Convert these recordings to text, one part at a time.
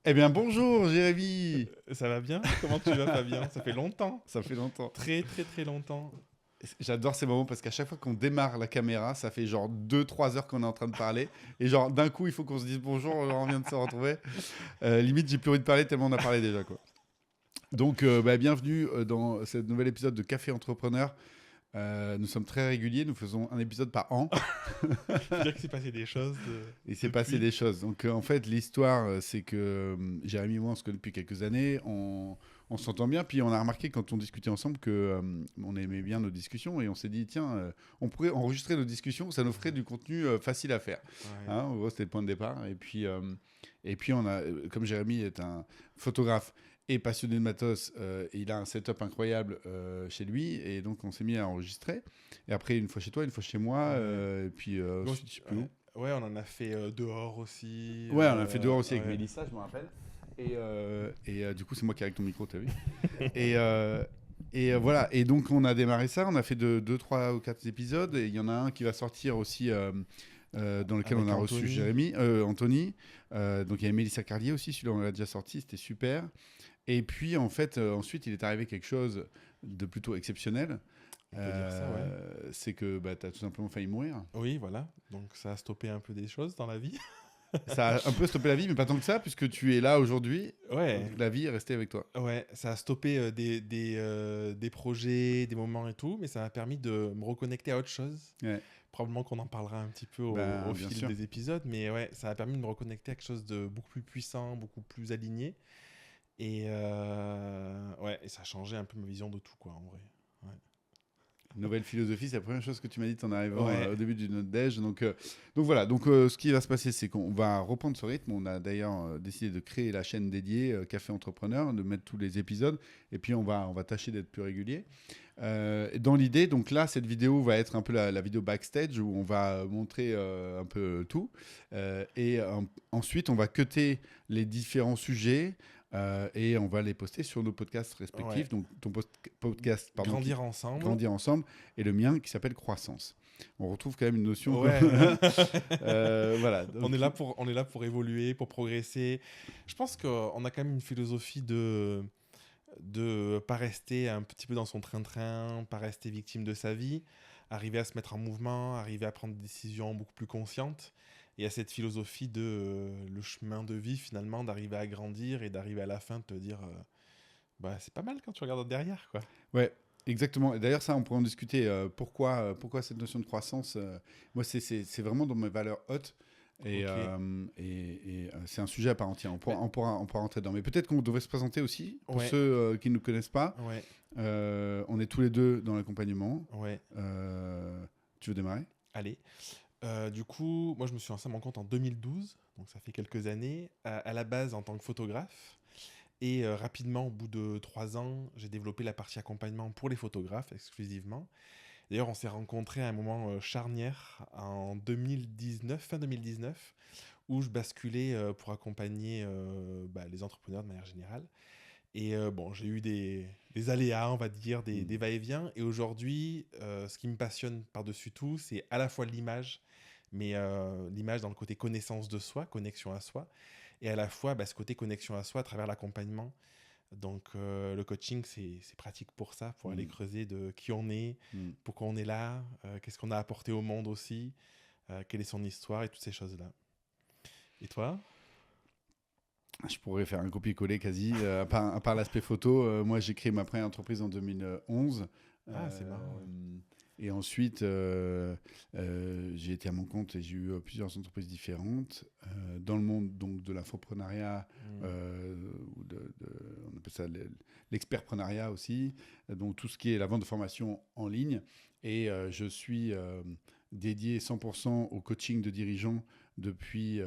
Eh bien, bonjour Jérémy. Ça va bien? Comment tu vas, Fabien? Ça fait longtemps. Ça fait longtemps. Très, très, très longtemps. J'adore ces moments parce qu'à chaque fois qu'on démarre la caméra, ça fait genre 2-3 heures qu'on est en train de parler. Et genre, d'un coup, il faut qu'on se dise bonjour, on vient de se retrouver. Limite, j'ai plus envie de parler tellement on a parlé déjà, quoi. Donc, bienvenue dans ce nouvel épisode de Café Entrepreneur. Nous sommes très réguliers, nous faisons un épisode par an. Faut dire qu'il s'est passé des choses Il s'est passé depuis. des choses. Donc, en fait, l'histoire, c'est que Jérémy et moi, on se connaît depuis quelques années. On s'entend bien. Puis, on a remarqué quand on discutait ensemble que on aimait bien nos discussions. Et on s'est dit, tiens, on pourrait enregistrer nos discussions. Ça nous ferait du contenu facile à faire. Ouais. Hein, en gros, c'était le point de départ. Et puis on a, comme Jérémy est un photographe et passionné de matos, il a un setup incroyable chez lui. Et donc, on s'est mis à enregistrer. Et après, une fois chez toi, une fois chez moi. Ouais. Et puis, Bon, ensuite, je sais plus où. ouais, on en a fait dehors aussi. Ouais, on a fait dehors aussi avec Ouais. Mélissa, je me rappelle. Du coup, c'est moi qui ai avec ton micro, t'as vu. Voilà. Et donc, on a démarré ça. On a fait 3 ou 4 épisodes. Et il y en a un qui va sortir aussi dans lequel Avec on a reçu Anthony. Jérémy, Anthony. Donc, il y avait Mélissa Carlier aussi. Celui-là, on l'a déjà sorti. C'était super. Et puis, en fait, ensuite, il est arrivé quelque chose de plutôt exceptionnel. On peut dire ça, ouais. C'est que bah, tu as tout simplement failli mourir. Oui, voilà. Donc ça a stoppé un peu des choses dans la vie. Ça a un peu stoppé la vie, mais pas tant que ça, puisque tu es là aujourd'hui. Donc, Ouais. la vie est restée avec toi. Ouais, ça a stoppé des projets, des moments et tout, mais ça m'a permis de me reconnecter à autre chose. Ouais. Probablement qu'on en parlera un petit peu au Ben, bien fil sûr. des épisodes, mais ouais, ça a permis de me reconnecter à quelque chose de beaucoup plus puissant, beaucoup plus aligné. Ouais, et ça a changé un peu ma vision de tout, quoi, en vrai. Ouais. Nouvelle philosophie, c'est la première chose que tu m'as dit en arrivant Ouais. au début du notre déj. Donc voilà, ce qui va se passer, c'est qu'on va reprendre ce rythme. On a d'ailleurs décidé de créer la chaîne dédiée Café Entrepreneur, de mettre tous les épisodes, et puis on va tâcher d'être plus régulier. Dans l'idée, donc là, cette vidéo va être un peu la vidéo backstage où on va montrer un peu tout. Ensuite, on va cutter les différents sujets et on va les poster sur nos podcasts Ouais. respectifs. Donc ton podcast, pardon, Grandir ensemble. Grandir ensemble, et le mien qui s'appelle Croissance. On retrouve quand même une notion comme... Ouais. voilà. On est là pour évoluer, pour progresser. Je pense qu'on a quand même une philosophie de pas rester un petit peu dans son train-train, pas rester victime de sa vie, arriver à se mettre en mouvement, arriver à prendre des décisions beaucoup plus conscientes. Et à cette philosophie de le chemin de vie finalement, d'arriver à grandir et d'arriver à la fin de te dire bah c'est pas mal quand tu regardes derrière quoi. Ouais, exactement. Et d'ailleurs, ça, on pourrait en discuter. Pourquoi cette notion de croissance moi, c'est vraiment dans mes valeurs hautes. Ok. C'est un sujet à part entière. Ben, On pourra rentrer dedans. Mais peut-être qu'on devrait se présenter aussi, pour ouais, ceux qui ne nous connaissent pas. ouais, On est tous les deux dans l'accompagnement. ouais. Tu veux démarrer? Allez. Du coup, moi je me suis lancé à mon compte en 2012, donc ça fait quelques années, à la base en tant que photographe. Et rapidement, au bout de 3 ans, j'ai développé la partie accompagnement pour les photographes exclusivement. D'ailleurs, on s'est rencontrés à un moment charnière en 2019, fin 2019, où je basculais pour accompagner les entrepreneurs de manière générale. Et bon, j'ai eu des aléas, on va dire, des va-et-vient. Et aujourd'hui, ce qui me passionne par-dessus tout, c'est à la fois l'image, mais l'image dans le côté connaissance de soi, connexion à soi, et à la fois ce côté connexion à soi à travers l'accompagnement. Donc le coaching, c'est pratique pour ça, pour aller Mm. creuser de qui on est, Mm. pourquoi on est là, qu'est-ce qu'on a apporté au monde aussi, quelle est son histoire et toutes ces choses-là. Et toi? Je pourrais faire un copier-coller quasi. À part l'aspect photo, moi j'ai créé ma première entreprise en 2011. Ah, c'est marrant. Ouais. Et ensuite, j'ai été à mon compte et j'ai eu plusieurs entreprises différentes dans le monde donc, de l'infoprenariat, Mm. on appelle ça l'expertprenariat aussi, donc tout ce qui est la vente de formation en ligne. Et je suis dédié 100% au coaching de dirigeants depuis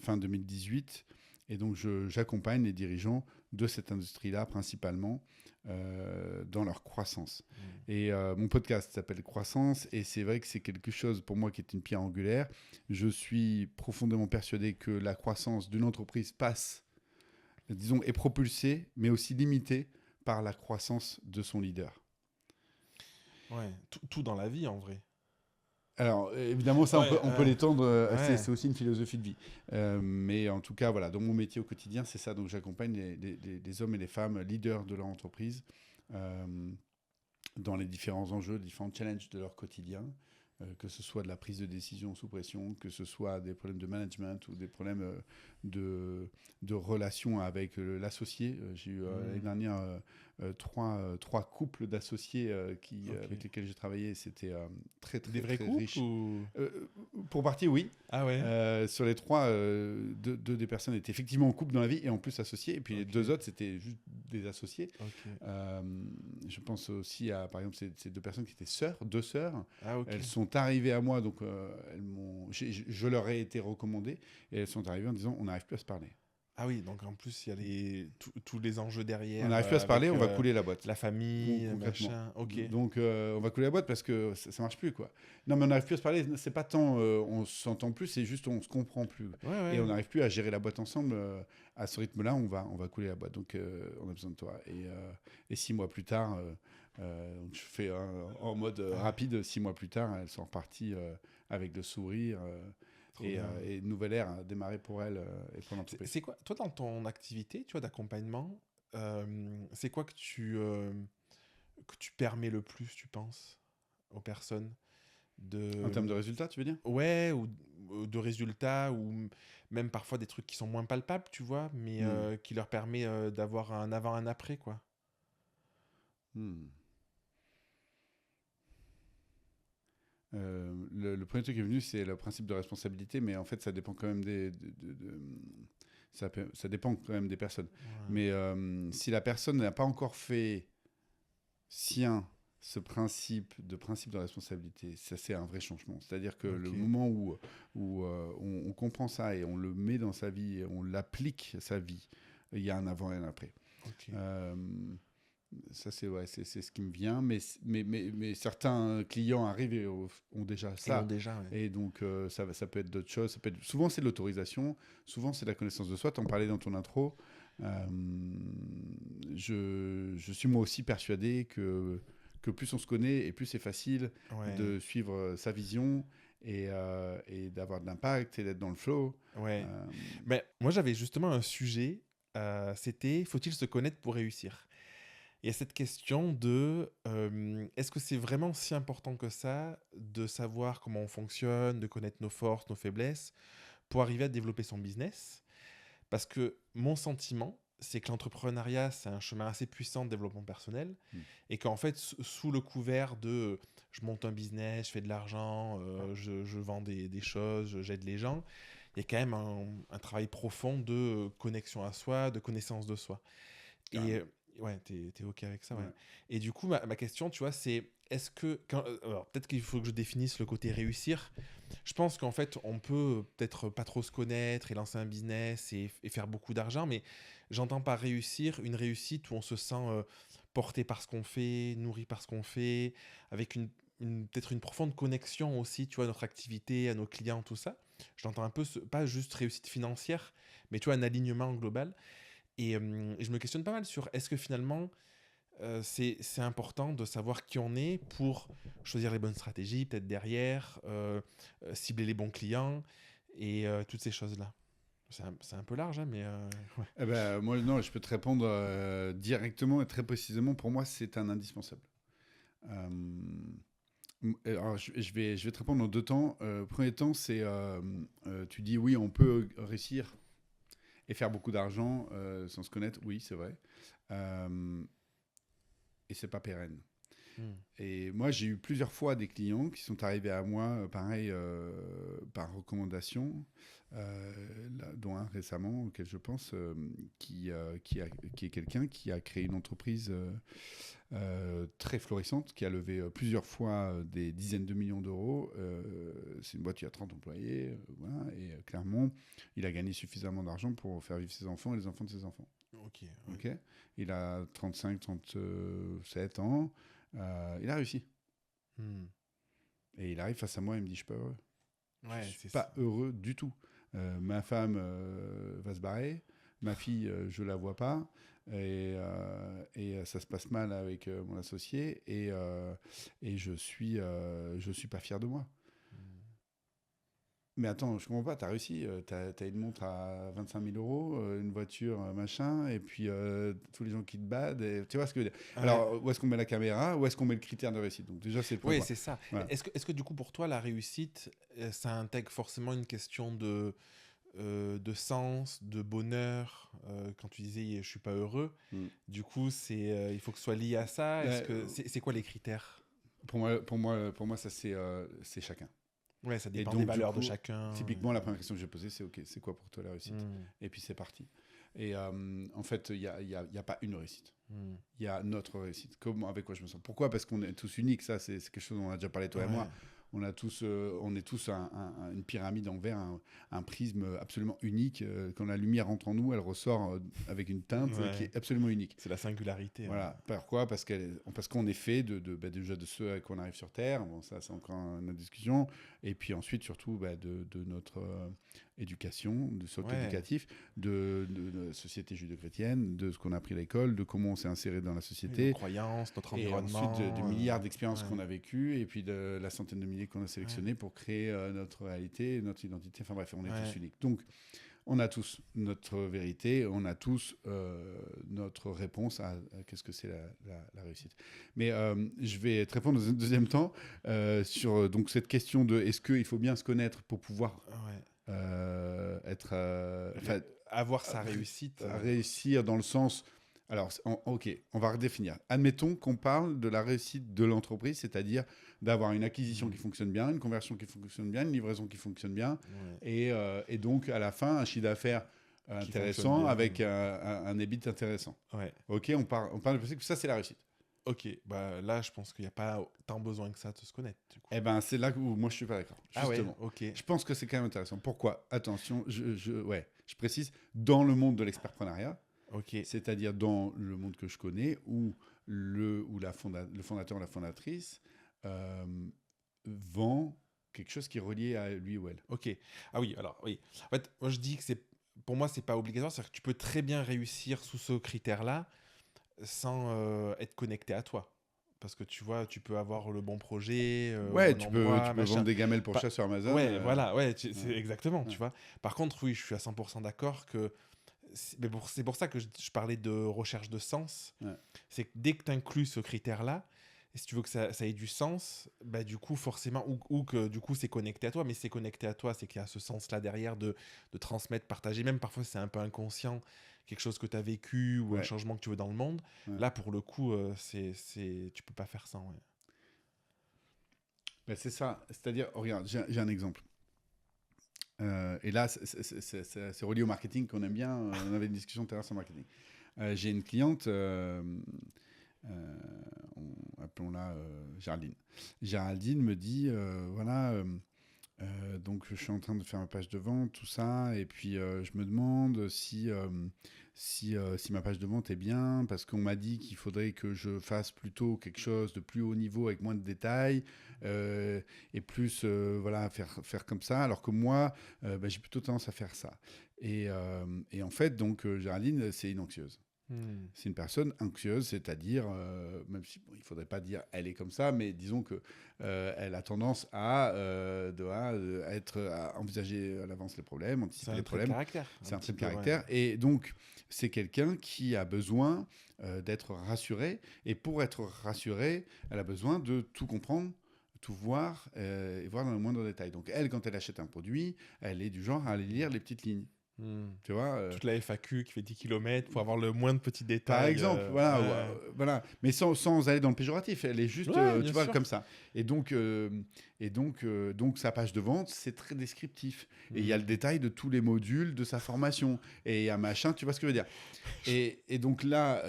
fin 2018. Et donc, j'accompagne les dirigeants de cette industrie-là principalement dans leur croissance. Mm. Et mon podcast s'appelle Croissance, et c'est vrai que c'est quelque chose pour moi qui est une pierre angulaire. Je suis profondément persuadé que la croissance d'une entreprise passe, disons, est propulsée, mais aussi limitée par la croissance de son leader. Ouais, tout dans la vie en vrai. Alors, évidemment, ça, Ouais, on peut l'étendre. ouais. C'est aussi une philosophie de vie. Mais en tout cas, voilà, dans mon métier au quotidien, c'est ça. Donc, j'accompagne les hommes et les femmes leaders de leur entreprise euh, dans les différents enjeux, les différents challenges de leur quotidien. Que ce soit de la prise de décision sous pression, que ce soit des problèmes de management ou des problèmes de relation avec l'associé. J'ai eu l'année dernière trois couples d'associés avec Ok. lesquels j'ai travaillé. C'était très, Des très, vrais très couples riche. ou... Euh, pour partie, oui. Ah ouais. Sur les trois, deux des personnes étaient effectivement en couple dans la vie et en plus associées. Et puis les Ok. deux autres, c'était juste des associés. Ok. Euh, je pense aussi à, par exemple, ces deux personnes qui étaient sœurs, deux sœurs. Ah ok. Elles sont arrivées à moi, donc je leur ai été recommandé. Et elles sont arrivées en disant on n'arrive plus à se parler. Ah oui, donc en plus, il y a tous les enjeux On derrière n'arrive plus à se parler, avec on va couler la boîte. la famille, Concrètement. machin. Ok. Donc, on va couler la boîte parce que ça marche plus, quoi. Non, mais on n'arrive plus à se parler. C'est pas tant on s'entend plus, c'est juste on se comprend plus. Ouais, Et on ouais. n'arrive plus à gérer la boîte ensemble. À ce rythme-là, on va couler la boîte. Donc, on a besoin de toi. Et 6 mois plus tard, donc je fais en mode rapide. 6 mois plus tard, elles sont reparties avec le sourire. Trop bien. Et une nouvelle ère a démarré pour elles et pour l'entreprise. C'est quoi, toi, dans ton activité, tu vois, d'accompagnement, c'est quoi que tu permets le plus, tu penses, aux personnes En termes de, de résultats, tu veux dire? ouais, ou de résultats, ou même parfois des trucs qui sont moins palpables, tu vois, mais Hmm. qui leur permet d'avoir un avant, un après, quoi. Hmm. Le premier truc qui est venu, c'est le principe de responsabilité, mais en fait, ça dépend quand même ça dépend quand même des personnes. Ouais. Mais si la personne n'a pas encore fait sien ce principe de responsabilité, ça c'est un vrai changement. C'est-à-dire que le Ok. moment où on comprend ça et on le met dans sa vie et on l'applique à sa vie, il y a un avant et un après. Ok. Euh, Ça, c'est ce qui me vient. Mais certains clients arrivent et ont déjà Ils l'ont ça. déjà, ouais. Et donc, ça peut être d'autres choses. Souvent, c'est de l'autorisation. Souvent, c'est de la connaissance de soi. Tu en parlais dans ton intro. Euh, je suis moi aussi persuadé que plus on se connaît et plus c'est facile Ouais. de suivre sa vision et d'avoir de l'impact et d'être dans le flow. Ouais. Euh, Mais moi, j'avais justement un sujet, c'était faut-il se connaître pour réussir? Il y a cette question de est-ce que c'est vraiment si important que ça de savoir comment on fonctionne, de connaître nos forces, nos faiblesses, pour arriver à développer son business? Parce que mon sentiment, c'est que l'entrepreneuriat, c'est un chemin assez puissant de développement personnel, hmm. et qu'en fait, sous le couvert de je monte un business, je fais de l'argent, je vends des choses, j'aide les gens, il y a quand même un travail profond de connexion à soi, de connaissance de soi. Et Carrément. ouais, t'es OK avec ça, ouais. Ouais. Et du coup, ma question, tu vois, c'est est-ce que. Alors, peut-être qu'il faut que je définisse le côté réussir. Je pense qu'en fait, on peut peut-être pas trop se connaître et lancer un business et faire beaucoup d'argent, mais j'entends par réussir une réussite où on se sent porté par ce qu'on fait, nourri par ce qu'on fait, avec peut-être une profonde connexion aussi, tu vois, à notre activité, à nos clients, tout ça. J'entends un peu, pas juste réussite financière, mais tu vois, un alignement global. Et je me questionne pas mal sur est-ce que finalement c'est important de savoir qui on est pour choisir les bonnes stratégies, peut-être derrière, cibler les bons clients et toutes ces choses-là. C'est un peu large, hein, mais ouais. Eh ben, moi, non, je peux te répondre directement et très précisément. Pour moi, c'est un indispensable. Euh, alors, je vais te répondre en deux temps. Premier temps, c'est tu dis oui, on peut réussir et faire beaucoup d'argent sans se connaître. Oui, c'est vrai. Euh, et c'est pas pérenne. Hmm. Et moi, j'ai eu plusieurs fois des clients qui sont arrivés à moi, pareil, par recommandation, dont un récemment, auquel je pense, qui est quelqu'un qui a créé une entreprise très florissante, qui a levé plusieurs fois des dizaines de millions d'euros. C'est une boîte qui a 30 employés, voilà, et clairement, il a gagné suffisamment d'argent pour faire vivre ses enfants et les enfants de ses enfants. Ok, ouais. Ok. Il a 7 ans. Il a réussi. Hmm. Et il arrive face à moi et il me dit, je suis pas heureux. Je Ouais, suis c'est ça. pas heureux du tout. Ma femme va se barrer. Ma fille, je la vois pas. Et ça se passe mal avec mon associé. Et je suis pas fier de moi. Mais attends, je comprends pas, t'as réussi, t'as une montre à 25 000 euros, une voiture, machin, et puis tous les gens qui te badent, tu vois ce que je veux dire. Ouais. Alors, où est-ce qu'on met la caméra, où est-ce qu'on met le critère de réussite? Donc déjà, c'est le point Oui, quoi. c'est ça. Voilà. Est-ce que du coup, pour toi, la réussite, ça intègre forcément une question de sens, de bonheur? Quand tu disais je suis pas heureux, Mm. du coup, il faut que ce soit lié à ça. Est-ce Euh, que c'est quoi les critères? pour moi, ça, c'est chacun. Ouais, ça Et dépend des donc, du valeurs de coup, chacun. typiquement, la première question que j'ai posée, c'est OK, c'est quoi pour toi la réussite? Hmm, Et puis, c'est parti. Et en fait, il y a pas une réussite. hmm. Il y a notre réussite. Comment, avec quoi je me sens? Pourquoi? Parce qu'on est tous uniques. Ça, c'est quelque chose dont on a déjà parlé, toi et moi. Ouais, On est tous une pyramide en verre, un prisme absolument unique. Quand la lumière entre en nous, elle ressort avec une teinte qui ouais. est absolument unique. C'est la singularité. Ouais. Voilà. Pourquoi? Parce qu'on est fait déjà de ceux avec qu'on arrive sur Terre. Bon, ça, c'est encore une autre discussion. Et puis ensuite, surtout, de notre éducation, de socle Ouais. éducatif, de société judéo-chrétienne, de ce qu'on a appris à l'école, de comment on s'est inséré dans la Oui, nos société. croyances, notre Et environnement. ensuite, de milliards d'expériences Ouais. qu'on a vécues, et puis de la centaine de milliers qu'on a sélectionnées pour créer notre réalité, notre identité. Enfin bref, on est Ouais. tous uniques. Donc, on a tous notre vérité, on a tous notre réponse à qu'est-ce que c'est la réussite. Mais je vais te répondre dans un deuxième temps sur donc cette question de est-ce qu'il faut bien se connaître pour pouvoir Ouais. être, Ré- Avoir sa réussite. réussir dans le sens. Alors, ok, on va redéfinir. Admettons qu'on parle de la réussite de l'entreprise, c'est-à-dire d'avoir une acquisition qui fonctionne bien, une conversion qui fonctionne bien, une livraison qui fonctionne bien, Ouais. et donc à la fin, un chiffre d'affaires Qui fonctionne intéressant bien. avec un EBIT intéressant. Ouais. Ok, on parle de principe que ça, c'est la réussite. Ok, bah là, je pense qu'il n'y a pas tant besoin que ça de se connaître, du coup. Eh ben, c'est là où moi je suis pas d'accord. Ah ouais, Justement. ok. Je pense que c'est quand même intéressant. Pourquoi? Attention, je précise, dans le monde de l'expertpreneuriat, Ok. c'est-à-dire dans le monde que je connais, où le fondateur ou la fondatrice euh, vend quelque chose qui est relié à lui ou elle. Ok. Ah oui, alors oui. En fait, moi je dis que pour moi, c'est pas obligatoire. C'est-à-dire que tu peux très bien réussir sous ce critère-là sans être connecté à toi. Parce que tu vois, tu peux avoir le bon projet, au Ouais, bon tu endroit, peux vendre machin. des gamelles pour Pas- chat sur Amazon. Ouais, voilà, ouais, c'est Ouais. exactement, Ouais. tu vois. Par contre, oui, je suis à 100% d'accord que c'est pour ça que je parlais de recherche de sens. Ouais. C'est que dès que tu inclus ce critère-là, et si tu veux que ça ait du sens, bah, du coup, forcément, ou que du coup, c'est connecté à toi, mais c'est connecté à toi, c'est qu'il y a ce sens-là derrière de transmettre, partager, même parfois c'est un peu inconscient, quelque chose que tu as vécu ou un Ouais. changement que tu veux dans le monde. Ouais. Là, pour le coup, tu peux pas faire ça. Ouais. Ben, c'est ça. C'est-à-dire, oh, regarde, j'ai un exemple. Et là, c'est relié au marketing qu'on aime bien. On avait une discussion tout à l'heure sur le marketing. J'ai une cliente, appelons-la Géraldine. Géraldine me dit, voilà, donc je suis en train de faire ma page de vente, tout ça, et puis je me demande si ma page de vente est bien, parce qu'on m'a dit qu'il faudrait que je fasse plutôt quelque chose de plus haut niveau avec moins de détails, et plus voilà, faire comme ça, alors que moi, j'ai plutôt tendance à faire ça. Et en fait, donc, Géraldine, c'est une anxieuse. Hmm. C'est une personne anxieuse, c'est-à-dire, même si il ne faudrait pas dire elle est comme ça, mais disons que elle a tendance à envisager à l'avance les problèmes, C'est anticiper un les trait de problèmes. caractère. C'est un petit trait de peu, ouais. caractère. Et donc, c'est quelqu'un qui a besoin d'être rassuré. Et pour être rassuré, elle a besoin de tout comprendre, tout voir et voir dans le moindre détail. Donc, elle, quand elle achète un produit, elle est du genre à aller lire les petites lignes. Hmm. Tu vois Toute la FAQ qui fait 10 km pour avoir le moins de petits détails. par exemple, voilà, Ouais. voilà, mais sans aller dans le péjoratif, elle est juste, Ouais, bien tu vois, sûr. comme ça. Donc sa page de vente, c'est très descriptif. Et il y a Mhm. le détail de tous les modules de sa formation. Et il y a machin, tu vois ce que je veux dire. Et donc là,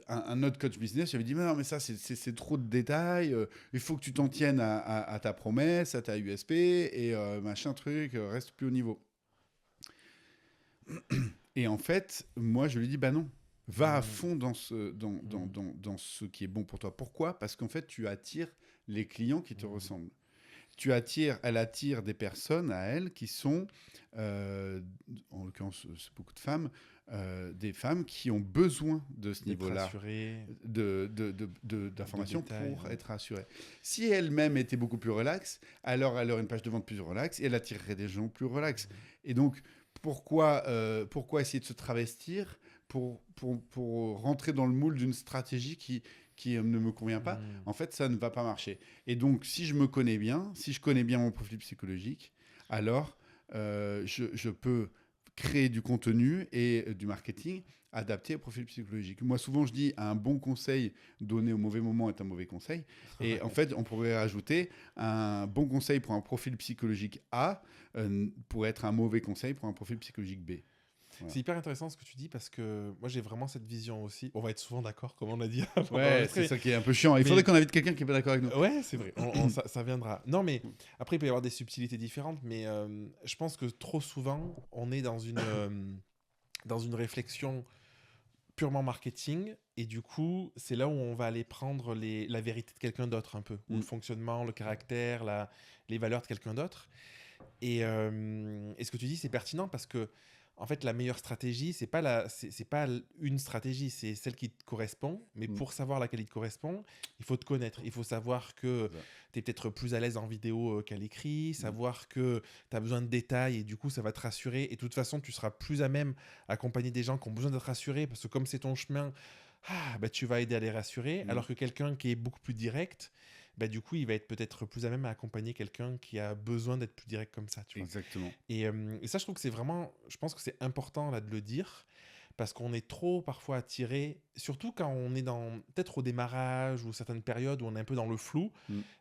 un autre coach business, j'avais dit, mais non, mais ça, c'est trop de détails. Il faut que tu t'en tiennes à ta promesse, à ta USP, et machin truc, reste plus au niveau. Et en fait, moi, je lui dis, bah non, va à fond dans ce qui est bon pour toi. Pourquoi? Parce qu'en fait, tu attires les clients qui te ressemblent. elle attire des personnes à elle qui sont, euh, en l'occurrence, c'est beaucoup de femmes, des femmes qui ont besoin de ce D'être niveau-là rassuré, d'informations détails, pour ouais. être rassurée. Si elle-même était beaucoup plus relaxe, alors elle aurait une page de vente plus relaxe et elle attirerait des gens plus relax. Et donc, pourquoi essayer de se travestir pour rentrer dans le moule d'une stratégie qui ne me convient pas? En fait, ça ne va pas marcher. Et donc, si je me connais bien, si je connais bien mon profil psychologique, alors je peux créer du contenu et du marketing adapté au profil psychologique. Moi, souvent, je dis un bon conseil donné au mauvais moment est un mauvais conseil. Et en fait, on pourrait rajouter un bon conseil pour un profil psychologique A pourrait être un mauvais conseil pour un profil psychologique B. Voilà. C'est hyper intéressant ce que tu dis parce que moi j'ai vraiment cette vision aussi. On va être souvent d'accord, comme on a dit avant Ouais, d'enregistrer. c'est ça qui est un peu chiant. Il faudrait qu'on invite quelqu'un qui est pas d'accord avec nous. Ouais, c'est vrai, ça viendra. Non, mais après, il peut y avoir des subtilités différentes, mais je pense que trop souvent, on est dans une réflexion purement marketing, et du coup, c'est là où on va aller prendre la vérité de quelqu'un d'autre un peu, ou le fonctionnement, le caractère, les valeurs de quelqu'un d'autre. Et ce que tu dis, c'est pertinent parce que, en fait, la meilleure stratégie, c'est pas une stratégie, c'est celle qui te correspond. Mais pour savoir laquelle il te correspond, il faut te connaître. Il faut savoir que tu es peut-être plus à l'aise en vidéo qu'à l'écrit, savoir que tu as besoin de détails et du coup, ça va te rassurer. Et de toute façon, tu seras plus à même à accompagner des gens qui ont besoin d'être rassurés parce que comme c'est ton chemin, bah, tu vas aider à les rassurer. Alors que quelqu'un qui est beaucoup plus direct, bah, du coup, il va être peut-être plus à même à accompagner quelqu'un qui a besoin d'être plus direct comme ça. Tu vois. Exactement. Et ça, je trouve que c'est vraiment, je pense que c'est important là de le dire, parce qu'on est trop parfois attiré, surtout quand on est peut-être au démarrage ou certaines périodes où on est un peu dans le flou.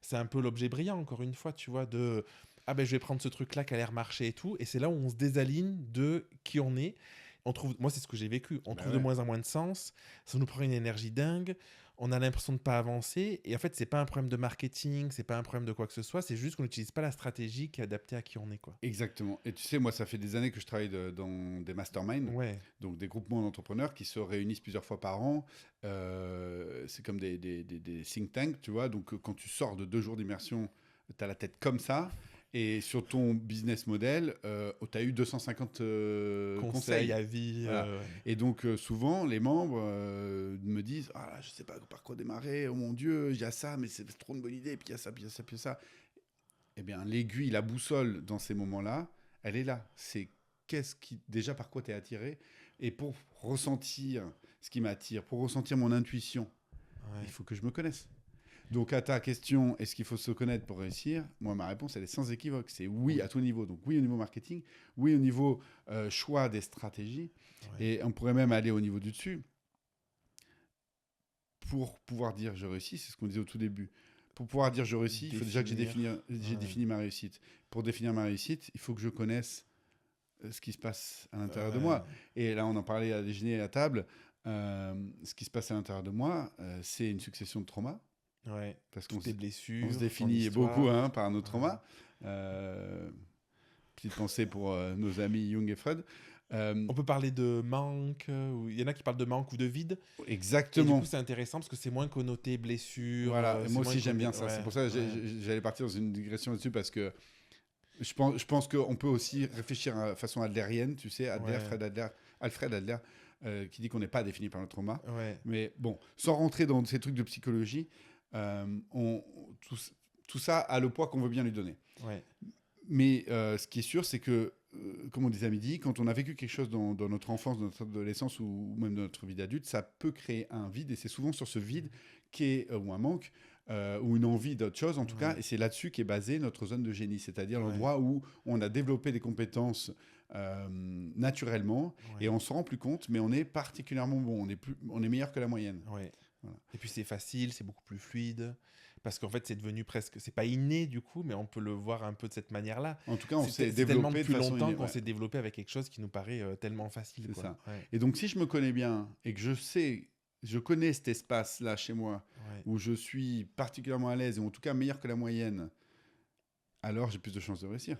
C'est un peu l'objet brillant, encore une fois, tu vois, de ah ben je vais prendre ce truc-là qui a l'air marcher et tout. Et c'est là où on se désaligne de qui on est. Moi, c'est ce que j'ai vécu. On trouve de moins en moins de sens. Ça nous prend une énergie dingue. On a l'impression de ne pas avancer. Et en fait, c'est pas un problème de marketing, c'est pas un problème de quoi que ce soit. C'est juste qu'on n'utilise pas la stratégie qui est adaptée à qui on est, quoi. Exactement. Et tu sais, moi, ça fait des années que je travaille dans des masterminds, Ouais. donc des groupements d'entrepreneurs qui se réunissent plusieurs fois par an. C'est comme des think tanks, tu vois. Donc, quand tu sors de 2 jours d'immersion, tu as la tête comme ça. Et sur ton business model, tu as eu 250 conseils. Avis. Voilà. Et donc, souvent, les membres me disent ah, là, je sais pas par quoi démarrer, oh mon Dieu, il y a ça, mais c'est trop une bonne idée, puis il y a ça, puis il y a ça, puis il y a ça. Eh bien, l'aiguille, la boussole dans ces moments-là, elle est là. C'est déjà par quoi tu es attiré. Et pour ressentir ce qui m'attire, pour ressentir mon intuition, il faut que je me connaisse. Donc, à ta question, est-ce qu'il faut se connaître pour réussir? Moi, ma réponse, elle est sans équivoque. C'est oui à tout niveau. Donc, oui au niveau marketing, oui au niveau choix des stratégies. Et on pourrait même aller au niveau du dessus. Pour pouvoir dire je réussis, c'est ce qu'on disait au tout début. Pour pouvoir dire je réussis, il faut déjà que j'ai défini ma réussite. Pour définir ma réussite, il faut que je connaisse ce qui se passe à l'intérieur de moi. Et là, on en parlait à déjeuner à table. Ce qui se passe à l'intérieur de moi, c'est une succession de traumas. Ouais. Parce qu'on blessures, on se définit beaucoup par nos traumas. Petite pensée pour nos amis Jung et Freud. On peut parler de manque, il y en a qui parlent de manque ou de vide. Exactement. Et du coup, c'est intéressant parce que c'est moins connoté blessure. Voilà, moi aussi j'aime bien ça. C'est pour ça que j'allais partir dans une digression là-dessus parce que je pense qu'on peut aussi réfléchir de façon adlérienne, tu sais, Alfred Adler, qui dit qu'on n'est pas défini par le trauma. Mais bon, sans rentrer dans ces trucs de psychologie, tout ça a le poids qu'on veut bien lui donner. Mais ce qui est sûr, c'est que, comme on disait à midi, quand on a vécu quelque chose dans notre enfance, dans notre adolescence ou même dans notre vie d'adulte, ça peut créer un vide. Et c'est souvent sur ce vide ou un manque ou une envie d'autre chose, en tout cas. Et c'est là-dessus qu'est basée notre zone de génie, c'est-à-dire l'endroit où on a développé des compétences naturellement et on ne s'en rend plus compte, mais on est particulièrement bon. On est meilleur que la moyenne. Voilà. Et puis c'est facile, c'est beaucoup plus fluide. Parce qu'en fait, c'est devenu presque... C'est pas inné, du coup, mais on peut le voir un peu de cette manière-là. En tout cas, on s'est développé de façon innée. Longtemps qu'on s'est développé avec quelque chose qui nous paraît tellement facile. C'est ça. Et donc, si je me connais bien et que je connais cet espace-là chez moi, où je suis particulièrement à l'aise, et en tout cas meilleur que la moyenne, alors j'ai plus de chances de réussir.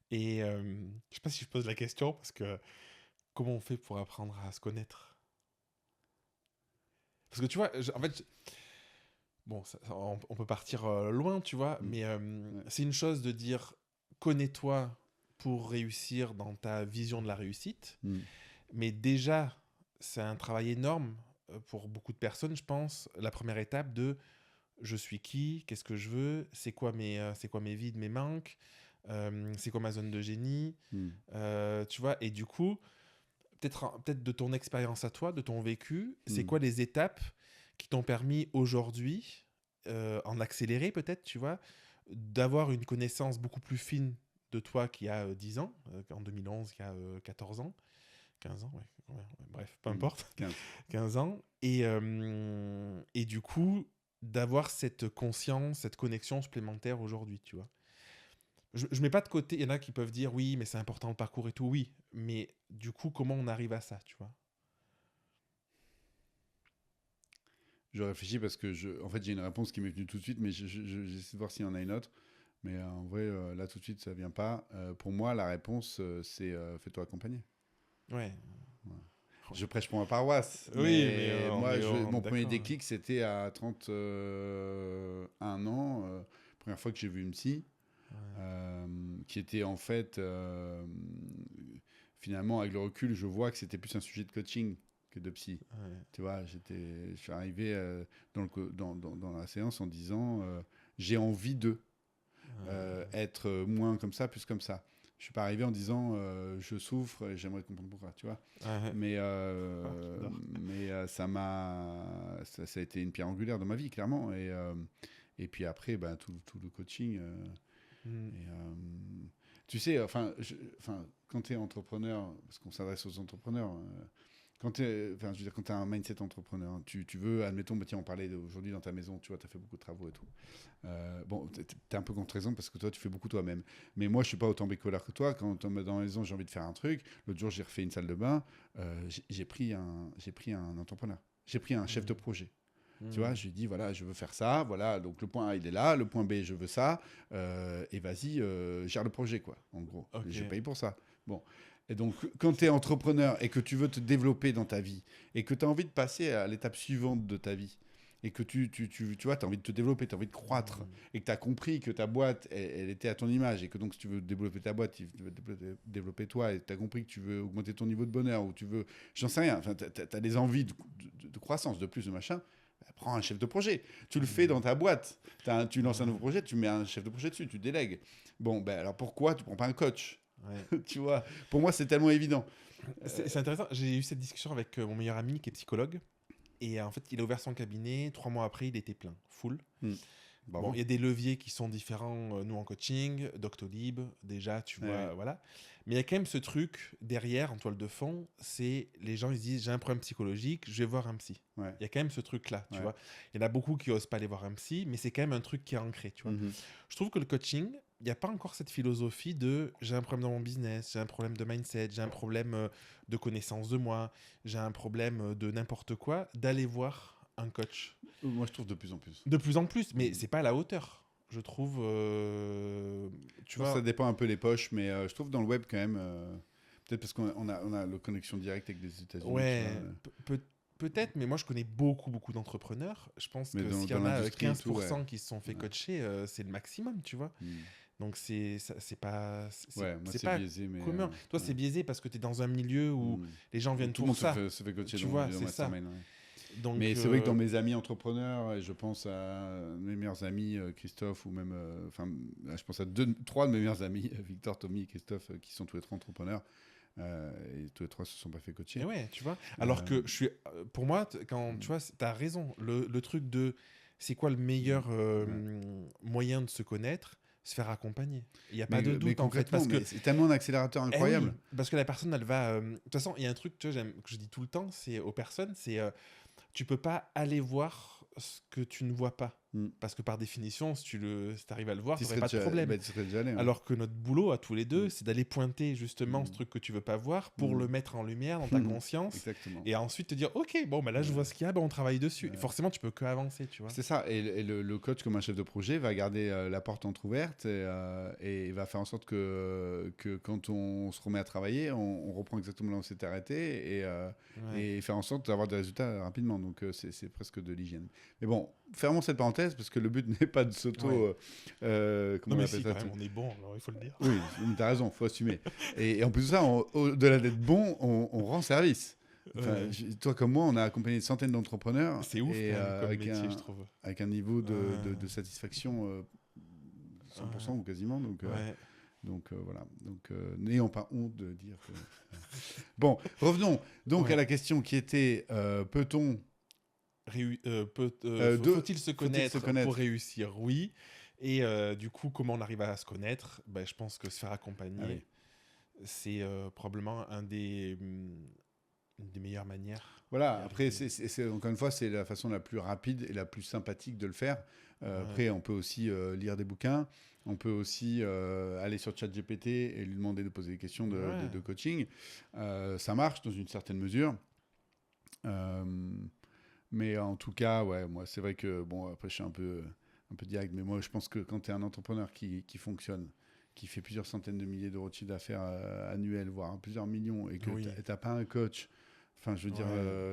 Et je sais pas si je pose la question, parce que comment on fait pour apprendre à se connaître? Parce que tu vois, en fait, bon, on peut partir loin, tu vois, mais Ouais. c'est une chose de dire connais-toi pour réussir dans ta vision de la réussite, Mm. mais déjà, c'est un travail énorme pour beaucoup de personnes, je pense. La première étape de je suis qui, qu'est-ce que je veux, c'est quoi mes vides, mes manques, c'est quoi ma zone de génie, Mm. tu vois, et du coup, peut-être de ton expérience à toi, de ton vécu, c'est Mm. quoi les étapes qui t'ont permis aujourd'hui, en accéléré peut-être, tu vois, d'avoir une connaissance beaucoup plus fine de toi qui a 10 ans, en 2011, qui a 14 ans, 15 ans, ouais, bref, peu Mm. importe, 15. 15 ans, et du coup, d'avoir cette conscience, cette connexion supplémentaire aujourd'hui, tu vois. Je mets pas de côté, il y en a qui peuvent dire oui, mais c'est important le parcours et tout, oui, mais du coup, comment on arrive à ça, tu vois? Je réfléchis parce que en fait, j'ai une réponse qui m'est venue tout de suite, mais j'essaie de voir s'il y en a une autre. Mais en vrai, là, tout de suite, ça vient pas. Pour moi, la réponse, c'est fais-toi accompagner. Ouais. Voilà. Ouais. Je prêche pour ma paroisse, Oui, mais mais on moi, est, on est mon premier d'accord, hein. déclic, c'était à 31 ans, première fois que j'ai vu une psy, Ouais. qui était en fait, finalement, avec le recul, je vois que c'était plus un sujet de coaching que de psy. Ouais. Tu vois, je suis arrivé dans la séance en disant j'ai envie de Ouais. être moins comme ça, plus comme ça. Je suis pas arrivé en disant je souffre et j'aimerais comprendre pourquoi, tu vois. Ouais. Mais, Oh, j'adore. ça a été une pierre angulaire dans ma vie, clairement. Et puis après, ben, tout le coaching. Mm. Et, tu sais, enfin, quand tu es entrepreneur, parce qu'on s'adresse aux entrepreneurs, enfin, je veux dire, quand tu as un mindset entrepreneur, tu veux, admettons, bah, tiens, on parlait aujourd'hui dans ta maison, tu vois, tu as fait beaucoup de travaux et tout. Bon, tu es un peu contre raison parce que toi, tu fais beaucoup toi-même. Mais moi, je suis pas autant bricoleur que toi. Quand on me met dans la maison, j'ai envie de faire un truc. L'autre jour, j'ai refait une salle de bain. J'ai pris un entrepreneur. J'ai pris un chef de Mm. projet. Tu vois, Mm. je lui ai dit, voilà, je veux faire ça. Voilà, donc le point A, il est là. Le point B, je veux ça. Et vas-y, gère le projet, quoi, en gros. Et Ok. je paye pour ça. Bon. Et donc, quand tu es entrepreneur et que tu veux te développer dans ta vie et que tu as envie de passer à l'étape suivante de ta vie et que tu vois, tu as envie de te développer, tu as envie de croître Mm. et que tu as compris que ta boîte, elle était à ton image et que donc si tu veux développer ta boîte, tu veux développer toi et tu as compris que tu veux augmenter ton niveau de bonheur ou tu veux, j'en sais rien, enfin, tu as des envies de croissance, de plus, de machin, bah, prends un chef de projet. Tu le fais Mm. dans ta boîte. Tu lances un nouveau Ouais. projet, tu mets un chef de projet dessus, tu délègues. Bon, ben alors pourquoi tu prends pas un coach? Ouais. Tu vois, pour moi, c'est tellement évident. C'est intéressant. J'ai eu cette discussion avec mon meilleur ami qui est psychologue. Et en fait, il a ouvert son cabinet. 3 mois après, il était plein, full. Hmm. Bon, il Bravo. y a des leviers qui sont différents, nous en coaching, Doctolib, déjà, tu Ouais, vois, ouais. voilà. Mais il y a quand même ce truc derrière, en toile de fond, c'est les gens, ils se disent, j'ai un problème psychologique, je vais voir un psy. Ouais. Il y a quand même ce truc-là, tu Ouais. vois. Il y en a beaucoup qui osent pas aller voir un psy, mais c'est quand même un truc qui est ancré, tu vois. Mhm. Je trouve que le coaching, il n'y a pas encore cette philosophie de j'ai un problème dans mon business, j'ai un problème de mindset, j'ai un problème de connaissance de moi, j'ai un problème de n'importe quoi, d'aller voir un coach. Moi, je trouve de plus en plus. De plus en plus, mais Mhm. c'est pas à la hauteur, je trouve. Je Tu pense que ça vois, dépend un peu les poches, mais je trouve dans le web quand même. Peut-être parce on a la connexion directe avec les États-Unis, tu vois. ouais, peut-être, mais moi je connais beaucoup d'entrepreneurs. Je pense Mais que s'il y dans en a l'industrie et tout, ouais. 15% qui se sont fait Ouais. coacher, c'est le maximum, tu vois. Hmm. Donc c'est pas, Ouais, moi, c'est c'est pas biaisé, mais. commun. Toi, Ouais. c'est biaisé parce que tu es dans un milieu où Hmm. les gens Où viennent tout le pour monde ça. se fait coacher Tu vois, dans c'est ça. Mastermind. Ouais. Donc, Mais c'est vrai que dans mes amis entrepreneurs, et je pense à mes meilleurs amis, Christophe, ou même. Enfin, je pense à trois de mes meilleurs amis, Victor, Tommy et Christophe, qui sont tous les trois entrepreneurs. Et tous les trois se sont pas fait et coacher. ouais, tu vois. Alors que je suis, pour moi, quand tu vois, t'as raison. Le truc de, c'est quoi le meilleur Ouais. moyen de se connaître, se faire accompagner. Il y a pas Mais, de mais doute en fait, concrètement, parce que, mais c'est tellement un accélérateur eh oui, incroyable. parce que la personne, elle va. De toute façon, il y a un truc, tu vois, que je dis tout le temps, c'est aux personnes, c'est, tu peux pas aller voir ce que tu ne vois pas. Parce que par définition, si tu arrives à le voir, tu n'aurais serais pas de déjà, problème. bah, tu serais déjà allé. Alors que notre boulot à tous les deux, c'est d'aller pointer justement ce truc que tu veux pas voir pour le mettre en lumière dans ta conscience. Exactement. Et ensuite te dire, ok, bon, bah là je vois ce qu'il y a, bah, on travaille dessus. Et forcément, tu peux que avancer, tu vois. C'est ça. Et le coach, comme un chef de projet, va garder la porte entrouverte et va faire en sorte que quand on se remet à travailler, on reprend exactement là où on s'était arrêté et faire en sorte d'avoir des résultats rapidement. Donc, c'est presque de l'hygiène. Mais bon, fermons cette parenthèse parce que le but n'est pas de s'auto... non, comment on mais appelle si, ça, quand même, on est bon, alors il faut le dire. Oui, t'as raison, faut assumer. Et en plus de ça, au-delà d'être bon, on rend service. Enfin, toi comme moi, on a accompagné des centaines d'entrepreneurs. C'est ouf et, quand même, comme avec métier, je trouve. avec un niveau de satisfaction 100% ou quasiment. Donc voilà. Donc n'ayons pas honte de dire que... Bon, revenons donc à la question qui était peut-on... Faut-il se connaître pour réussir? Oui. Et du coup, comment on arrive à se connaître? Ben, je pense que se faire accompagner, c'est probablement une des meilleures manières. Voilà, après, encore une fois, c'est la façon la plus rapide et la plus sympathique de le faire. Après, on peut aussi lire des bouquins, on peut aussi aller sur ChatGPT et lui demander de poser des questions de coaching. Ça marche dans une certaine mesure. Mais en tout cas, ouais, moi, c'est vrai que, bon, après, je suis un peu direct, mais moi, je pense que quand tu es un entrepreneur qui fonctionne, qui fait plusieurs centaines de milliers d'euros de chiffre d'affaires annuel, voire plusieurs millions, et que tu n'as pas un coach, enfin, je veux dire,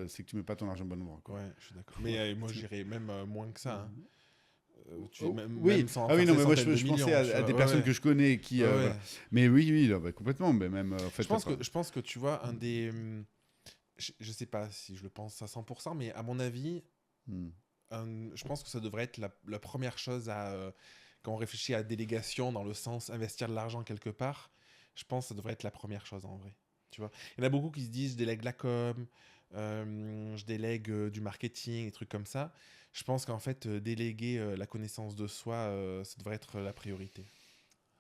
c'est que tu mets pas ton argent au bon endroit. Ouais, je suis d'accord. Mais moi, j'irais même moins que ça. Hein. Même sans mais moi, je pensais à des personnes que je connais qui... voilà. Mais oui, complètement. Mais même, en fait, je pense que tu vois, un des... Je sais pas si je le pense à 100%, mais à mon avis, je pense que ça devrait être la première chose quand on réfléchit à délégation dans le sens investir de l'argent quelque part. Je pense que ça devrait être la première chose en vrai. Tu vois, il y en a beaucoup qui se disent je délègue la com, je délègue du marketing, des trucs comme ça. Je pense qu'en fait, déléguer la connaissance de soi, ça devrait être la priorité.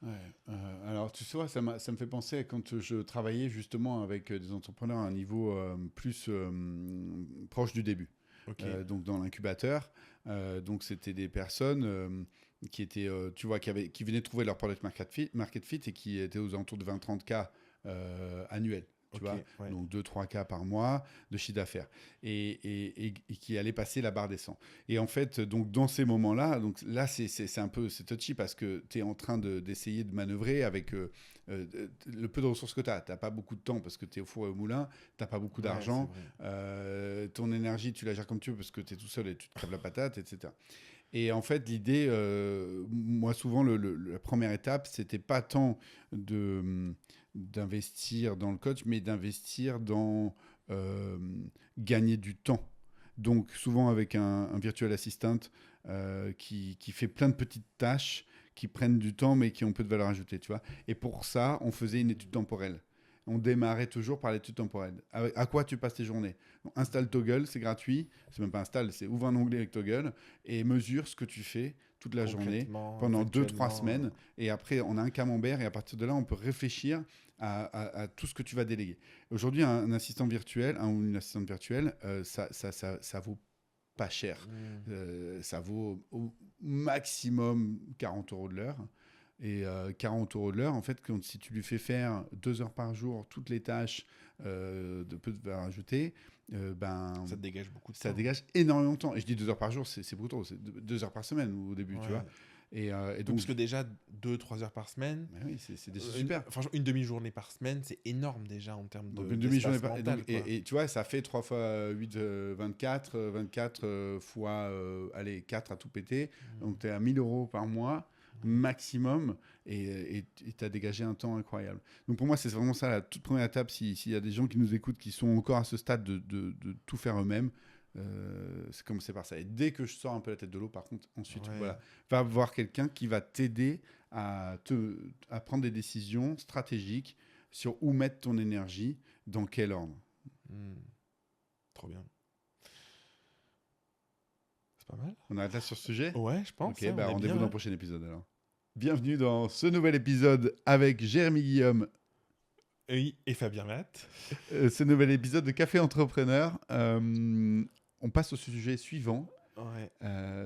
Ouais, alors tu sais, ça me fait penser à quand je travaillais justement avec des entrepreneurs à un niveau plus proche du début. Donc dans l'incubateur, donc c'était des personnes qui étaient, tu vois, qui venaient trouver leur product market fit et qui étaient aux alentours de 20-30 cas annuels. Tu vois, donc 2-3 cas par mois de chiffre d'affaires et qui allait passer la barre des 100. Et en fait, donc dans ces moments-là, donc là c'est un peu touchy parce que tu es en train d'essayer de manœuvrer avec le peu de ressources que tu n'as. Tu n'as pas beaucoup de temps parce que tu es au four et au moulin, tu n'as pas beaucoup d'argent, ton énergie tu la gères comme tu veux parce que tu es tout seul et tu te crèves la patate, etc. Et en fait, l'idée, moi souvent, la première étape, c'était pas tant d'investir dans le coach, mais d'investir dans gagner du temps. Donc souvent avec un virtual assistant qui fait plein de petites tâches qui prennent du temps mais qui ont peu de valeur ajoutée, tu vois. Et pour ça, on faisait une étude temporelle. On démarrait toujours par l'étude temporelle. À quoi tu passes tes journées? Donc, installe Toggle, c'est gratuit. C'est même pas installe, c'est ouvre un onglet avec Toggle et mesure ce que tu fais toute la journée pendant 2-3 semaines. Et après, on a un camembert et à partir de là, on peut réfléchir à tout ce que tu vas déléguer. Aujourd'hui, un assistant virtuel ou une assistante virtuelle, ça vaut pas cher. Ça vaut au maximum 40 € de l'heure. Et 40 € de l'heure, en fait, si tu lui fais faire 2 heures par jour toutes les tâches de peu de valeur ajoutée, ça te dégage beaucoup de temps. Ça dégage énormément de temps. Et je dis 2 heures par jour, c'est beaucoup trop. C'est 2 heures par semaine au début, tu vois. Et donc, parce que déjà 2-3 heures par semaine, oui, c'est déjà super. Franchement, une demi-journée par semaine, c'est énorme déjà en termes de une demi-journée mental, et tu vois, ça fait 3 fois 8, 24, 24 fois 4 à tout péter. Donc tu es à 1 000 € par mois maximum et tu as dégagé un temps incroyable. Donc pour moi, c'est vraiment ça la toute première étape. S'il y a des gens qui nous écoutent qui sont encore à ce stade de tout faire eux-mêmes, c'est commencer par ça. Et dès que je sors un peu la tête de l'eau, par contre, ensuite, voilà, va voir quelqu'un qui va t'aider à prendre des décisions stratégiques sur où mettre ton énergie, dans quel ordre. Trop bien. Pas mal. On arrête là sur ce sujet? Ouais, je pense. Ok, rendez-vous dans le prochain épisode alors. Bienvenue dans ce nouvel épisode avec Jérémy Guillaume. Oui, et Fabien Matt. Ce nouvel épisode de Café Entrepreneur. On passe au sujet suivant.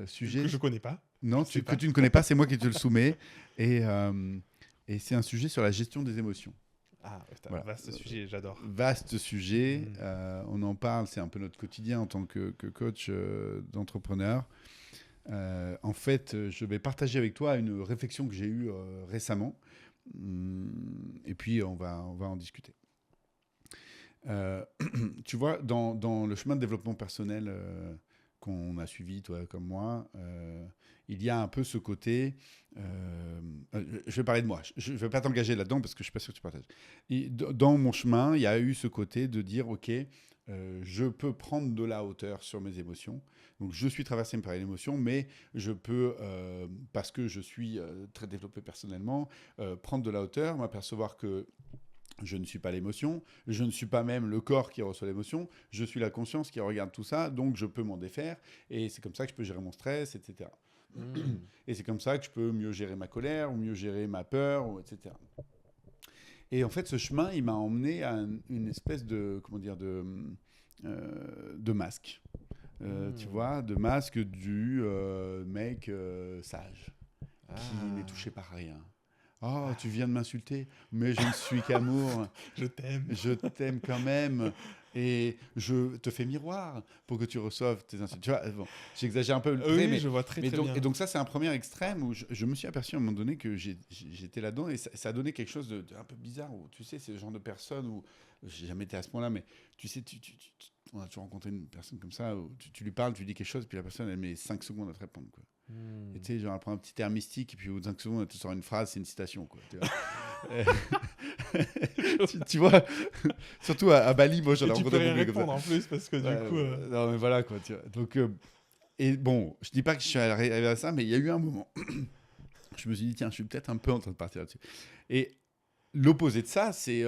Sujet que je connais pas. Non, Je sais que pas. tu ne connais pas, c'est moi qui te le soumets. Et c'est un sujet sur la gestion des émotions. Ah, c'est un Voilà. vaste sujet, j'adore. Vaste sujet, Mm. on en parle, c'est un peu notre quotidien en tant que coach d'entrepreneur. En fait, je vais partager avec toi une réflexion que j'ai eue récemment. Et puis, on va en discuter. Tu vois, dans le chemin de développement personnel qu'on a suivi, toi comme moi, il y a un peu ce côté. Je vais parler de moi. Je ne vais pas t'engager là-dedans parce que je ne suis pas sûr que tu partages. Dans mon chemin, il y a eu ce côté de dire ok, je peux prendre de la hauteur sur mes émotions. Donc, je suis traversé par une émotion, mais je peux, parce que je suis très développé personnellement, prendre de la hauteur, m'apercevoir que je ne suis pas l'émotion, je ne suis pas même le corps qui reçoit l'émotion, je suis la conscience qui regarde tout ça, donc je peux m'en défaire, et c'est comme ça que je peux gérer mon stress, etc. Mm. Et c'est comme ça que je peux mieux gérer ma colère, ou mieux gérer ma peur, etc. Et en fait, ce chemin, il m'a emmené à une espèce de, comment dire, de masque. Tu Mm. vois, de masque du mec sage, qui n'est Ah. touché par rien. Oh, tu viens de m'insulter, mais je ne suis qu'amour. Je t'aime. Je t'aime quand même. Et je te fais miroir pour que tu reçoives tes insultes. Tu vois, bon, j'exagère un peu le trait, Oui, je vois très donc, bien. et donc ça, c'est un premier extrême où je me suis aperçu à un moment donné que j'étais là-dedans et ça a donné quelque chose un peu bizarre. Où, tu sais, c'est le genre de personne où j'ai jamais été à ce point-là, mais tu sais, on a toujours rencontré une personne comme ça où tu lui parles, tu lui dis quelque chose, puis la personne, elle met 5 secondes à te répondre. Quoi. Et tu sais, genre, elle prend un petit air mystique, et puis au bout de 5 secondes, elle te sort une phrase, c'est une citation. Quoi, tu vois, tu vois surtout à Bali, moi, j'en ai Et tu peux rencontré rien beaucoup comme ça. répondre en plus parce que du coup. Non, mais voilà, quoi. Tu vois. Donc, et bon, je dis pas que je suis arrivé à ça, mais il y a eu un moment. Je me suis dit, tiens, je suis peut-être un peu en train de partir là-dessus. Et l'opposé de ça, c'est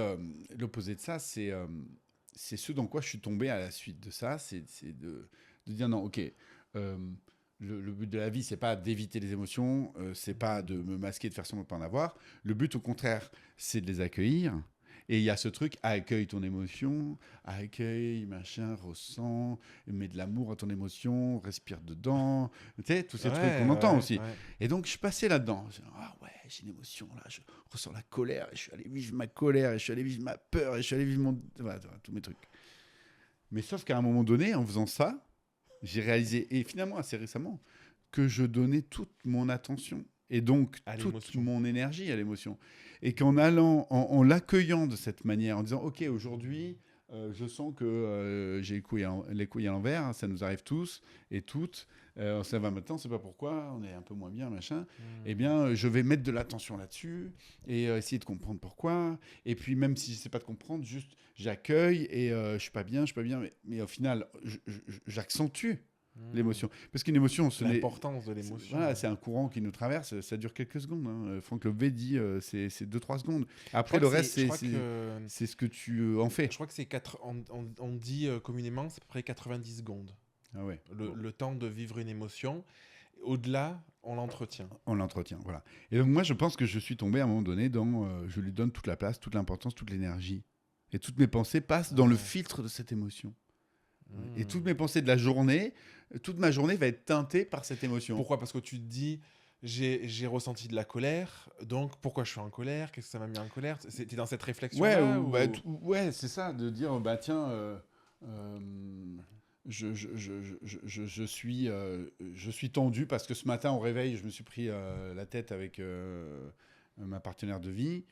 ce dans quoi je suis tombé à la suite de ça, c'est de dire non, ok. euh, le but de la vie, c'est pas d'éviter les émotions, c'est pas de me masquer, de faire semblant de pas en avoir. Le but, au contraire, c'est de les accueillir. Et il y a ce truc, accueille ton émotion, accueille, machin, ressens, mets de l'amour à ton émotion, respire dedans. Tu sais, tous ces trucs qu'on entend aussi. Ouais. Et donc, je suis passé là-dedans. Je dis, ah ouais, j'ai une émotion, là, je ressens la colère, et je suis allé vivre ma colère, et je suis allé vivre ma peur, et je suis allé vivre mon... Voilà, tous mes trucs. Mais sauf qu'à un moment donné, en faisant ça, j'ai réalisé, et finalement assez récemment, que je donnais toute mon attention et donc À toute l'émotion. mon énergie à l'émotion. Et qu'en allant, en l'accueillant de cette manière, en disant, OK, aujourd'hui, je sens que j'ai les couilles à l'envers, hein, ça nous arrive tous et toutes. Ça va maintenant, on ne sait pas pourquoi, on est un peu moins bien, machin. Eh bien, je vais mettre de l'attention là-dessus et essayer de comprendre pourquoi. Et puis, même si je ne sais pas de comprendre, juste j'accueille et je ne suis pas bien, mais au final, j'accentue l'émotion. Parce qu'une émotion, L'importance de l'émotion. voilà, c'est un courant qui nous traverse, ça dure quelques secondes. Hein. Franck Lobé dit c'est 2-3 secondes. Je Après, crois le que reste, je crois que c'est ce que tu en fais. je crois que c'est on dit communément c'est à peu près 90 secondes. Ah ouais. Le temps de vivre une émotion. Au-delà, on l'entretient. On l'entretient, voilà. Et donc moi, je pense que je suis tombé à un moment donné dans je lui donne toute la place, toute l'importance, toute l'énergie. Et toutes mes pensées passent dans le filtre de cette émotion. Et toutes mes pensées de la journée, toute ma journée va être teintée par cette émotion. Pourquoi ? Parce que tu te dis, j'ai ressenti de la colère, donc pourquoi je suis en colère ? Qu'est-ce que ça m'a mis en colère ? T'es dans cette réflexion-là ou... ouais, c'est ça, de dire, bah tiens, je suis tendu parce que ce matin au réveil, je me suis pris la tête avec ma partenaire de vie.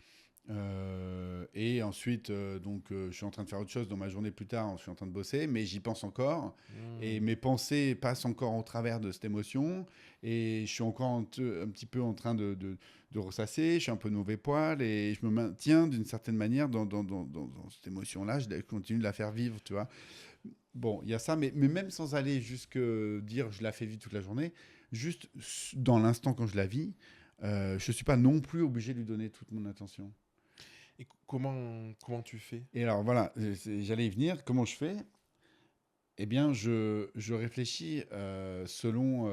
Et ensuite, je suis en train de faire autre chose dans ma journée plus tard, je suis en train de bosser, mais j'y pense encore. Et mes pensées passent encore au travers de cette émotion. Et je suis encore un petit peu en train de ressasser, je suis un peu de mauvais poil et je me maintiens d'une certaine manière dans cette émotion-là. Je continue de la faire vivre, tu vois. Bon, il y a ça, mais même sans aller jusque dire je la fais vivre toute la journée, juste dans l'instant quand je la vis, je ne suis pas non plus obligé de lui donner toute mon attention. Et comment tu fais ? Et alors voilà, j'allais y venir. Comment je fais ? Eh bien, je réfléchis selon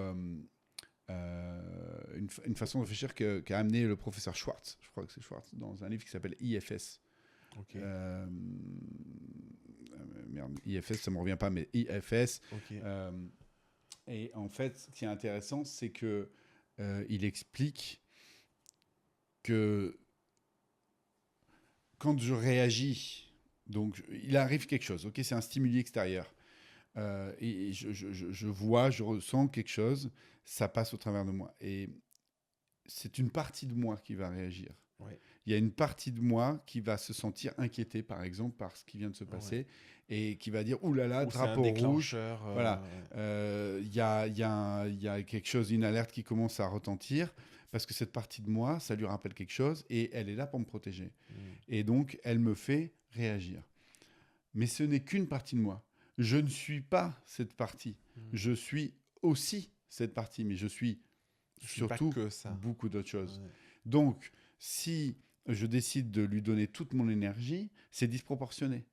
une façon de réfléchir qu'a amené le professeur Schwartz. Je crois que c'est Schwartz, dans un livre qui s'appelle IFS. Okay. Merde, IFS, ça ne me revient pas, mais IFS. Okay. Et en fait, ce qui est intéressant, c'est que il explique que quand je réagis, donc il arrive quelque chose, ok, c'est un stimuli extérieur, et je vois, je ressens quelque chose, ça passe au travers de moi. Et c'est une partie de moi qui va réagir. Ouais. Il y a une partie de moi qui va se sentir inquiétée, par exemple, par ce qui vient de se passer, Ouais. et qui va dire, ouh là là, Ou c'est un drapeau rouge. déclencheur. Voilà, il y a quelque chose, une alerte qui commence à retentir, parce que cette partie de moi, ça lui rappelle quelque chose, et elle est là pour me protéger. Et donc, elle me fait réagir. Mais ce n'est qu'une partie de moi. Je ne suis pas cette partie. Je suis aussi cette partie, mais je suis Je suis pas surtout que ça. beaucoup d'autres choses. Ouais. Donc, si je décide de lui donner toute mon énergie, c'est disproportionné.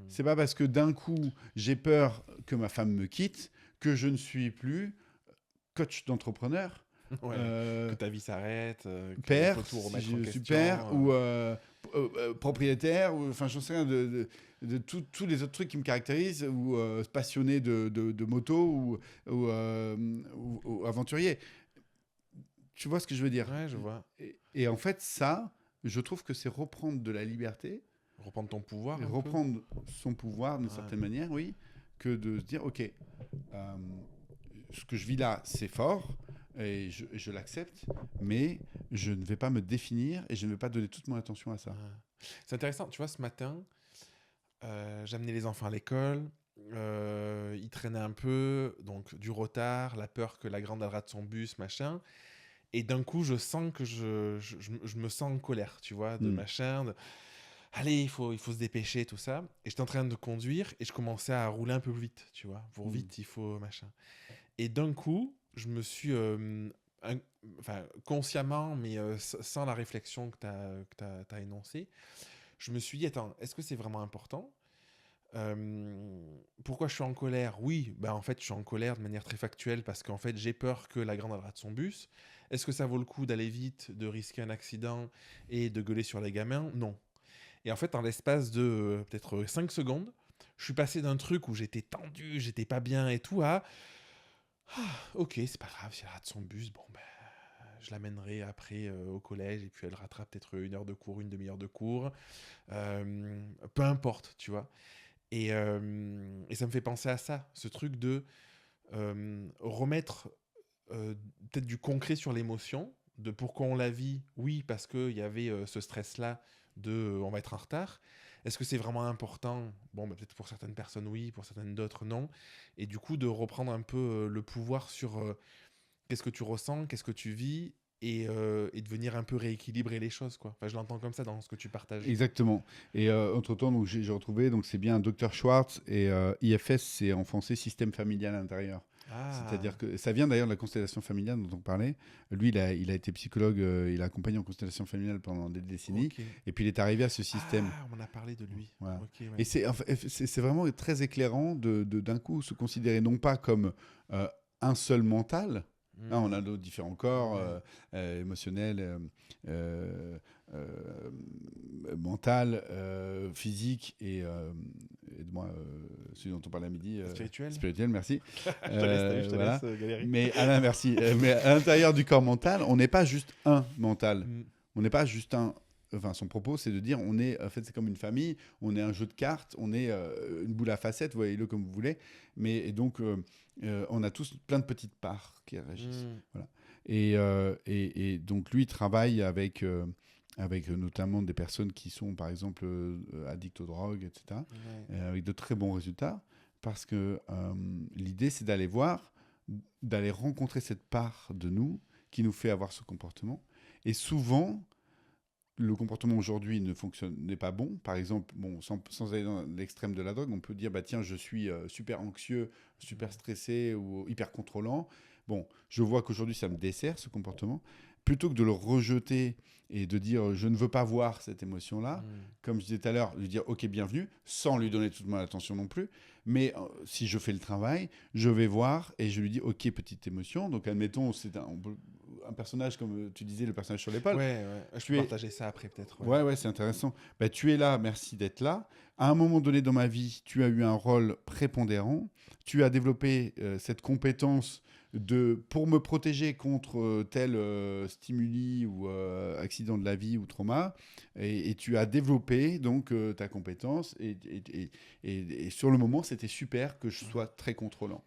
C'est pas parce que d'un coup, j'ai peur que ma femme me quitte que je ne suis plus coach d'entrepreneur, Ouais. Que ta vie s'arrête, qu'il père, faut tout si remettre en je suis question. père, ou propriétaire, ou enfin, j'en sais rien de tous les autres trucs qui me caractérisent, ou passionné de moto, ou aventurier. Tu vois ce que je veux dire? Ouais, je vois. Et en fait, ça, je trouve que c'est reprendre de la liberté, Reprendre ton pouvoir et un peu. reprendre son pouvoir d'une Ouais. certaine manière, oui, que de se dire, ok, ce que je vis là, c'est fort, et je l'accepte, mais je ne vais pas me définir et je ne vais pas donner toute mon attention à ça. Ouais. C'est intéressant. Tu vois, ce matin, j'amenais les enfants à l'école. Ils traînaient un peu, donc du retard, la peur que la grande elle rate son bus, machin. Et d'un coup, je sens que je me sens en colère, tu vois, de Mm. machin. Allez, il faut se dépêcher, tout ça. Et j'étais en train de conduire et je commençais à rouler un peu plus vite, tu vois. Pour vite, il faut machin. Et d'un coup, je me suis, enfin, consciemment, mais sans la réflexion que tu as énoncée, je me suis dit, attends, est-ce que c'est vraiment important? Pourquoi je suis en colère? Oui, bah en fait, je suis en colère de manière très factuelle parce qu'en fait, j'ai peur que la grande elle rate son bus. Est-ce que ça vaut le coup d'aller vite, de risquer un accident et de gueuler sur les gamins? Non. Et en fait, en l'espace de peut-être 5 secondes, je suis passé d'un truc où j'étais tendu, j'étais pas bien et tout à ok, c'est pas grave, si elle rate son bus, bon ben je l'amènerai après au collège et puis elle rattrape peut-être une heure de cours, une demi-heure de cours. Peu importe, tu vois. Et ça me fait penser à ça, ce truc de remettre peut-être du concret sur l'émotion, de pourquoi on la vit, oui, parce qu'il y avait ce stress-là de on va être en retard. Est-ce que c'est vraiment important? Bon, bah, peut-être pour certaines personnes, oui, pour certaines d'autres, non. Et du coup, de reprendre un peu le pouvoir sur qu'est-ce que tu ressens, qu'est-ce que tu vis, et de venir un peu rééquilibrer les choses, quoi. Enfin, je l'entends comme ça dans ce que tu partages. Exactement. Et entre-temps, donc, j'ai retrouvé, donc c'est bien Dr Schwartz, et IFS, c'est en français système familial intérieur. Ah, C'est-à-dire que ça vient d'ailleurs de la constellation familiale dont on parlait. Lui, il a été psychologue, il a accompagné en constellation familiale pendant des décennies, ok. et puis il est arrivé à ce système. Ah, on m'en a parlé de lui. Voilà. Ok, ouais. Et c'est vraiment très éclairant d'un coup se considérer non pas comme euh, un seul mental. Hein, on a d'autres différents corps, Ouais. émotionnels, mental, physique et aide-moi, celui dont on parlait à midi. Spirituel. Spirituel, merci. Je te Voilà. laisse galérer. Mais Alain, merci. Mais à l'intérieur du corps mental, on n'est pas juste un mental. Mm. On n'est pas juste un. Enfin, son propos, c'est de dire, on est, en fait, c'est comme une famille, on est un jeu de cartes, on est une boule à facettes, voyez-le comme vous voulez. Mais et donc, on a tous plein de petites parts qui réagissent. Mm. Voilà. Et donc, lui, il travaille avec notamment des personnes qui sont, par exemple, addicts aux drogues, etc., Ouais. avec de très bons résultats, parce que l'idée, c'est d'aller voir, d'aller rencontrer cette part de nous qui nous fait avoir ce comportement. Et souvent, le comportement aujourd'hui n'est pas bon. Par exemple, bon, sans aller dans l'extrême de la drogue, on peut dire, bah tiens, je suis super anxieux, super stressé ou hyper contrôlant. Bon, je vois qu'aujourd'hui, ça me dessert, ce comportement. Plutôt que de le rejeter et de dire, je ne veux pas voir cette émotion-là, Mm. comme je disais tout à l'heure, lui dire, ok, bienvenue, sans lui donner toute mon attention non plus. Mais si je fais le travail, je vais voir et je lui dis, ok, petite émotion. Donc, admettons, un personnage, comme tu disais, le personnage sur l'épaule. Ouais, je peux partager ça après peut-être. Ouais, c'est intéressant. Bah, tu es là, merci d'être là. À un moment donné dans ma vie, tu as eu un rôle prépondérant. Tu as développé cette compétence pour me protéger contre tel stimuli ou accident de la vie ou trauma. Et tu as développé donc ta compétence. Et sur le moment, c'était super que je sois très contrôlant.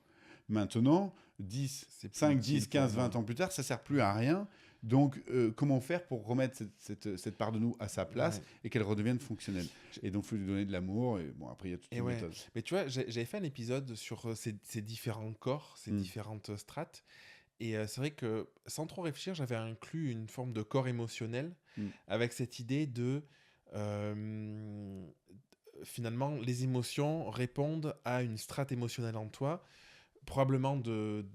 Maintenant, 5, 10, 15, 20 ans plus tard, ça ne sert plus à rien. Donc, comment faire pour remettre cette part de nous à sa place et qu'elle redevienne fonctionnelle? Et donc, il faut lui donner de l'amour. Et bon, après, il y a toute une méthode. Mais tu vois, j'avais fait un épisode sur ces différents corps, ces différentes strates. Et c'est vrai que, sans trop réfléchir, j'avais inclus une forme de corps émotionnel avec cette idée de... finalement, les émotions répondent à une strate émotionnelle en toi, probablement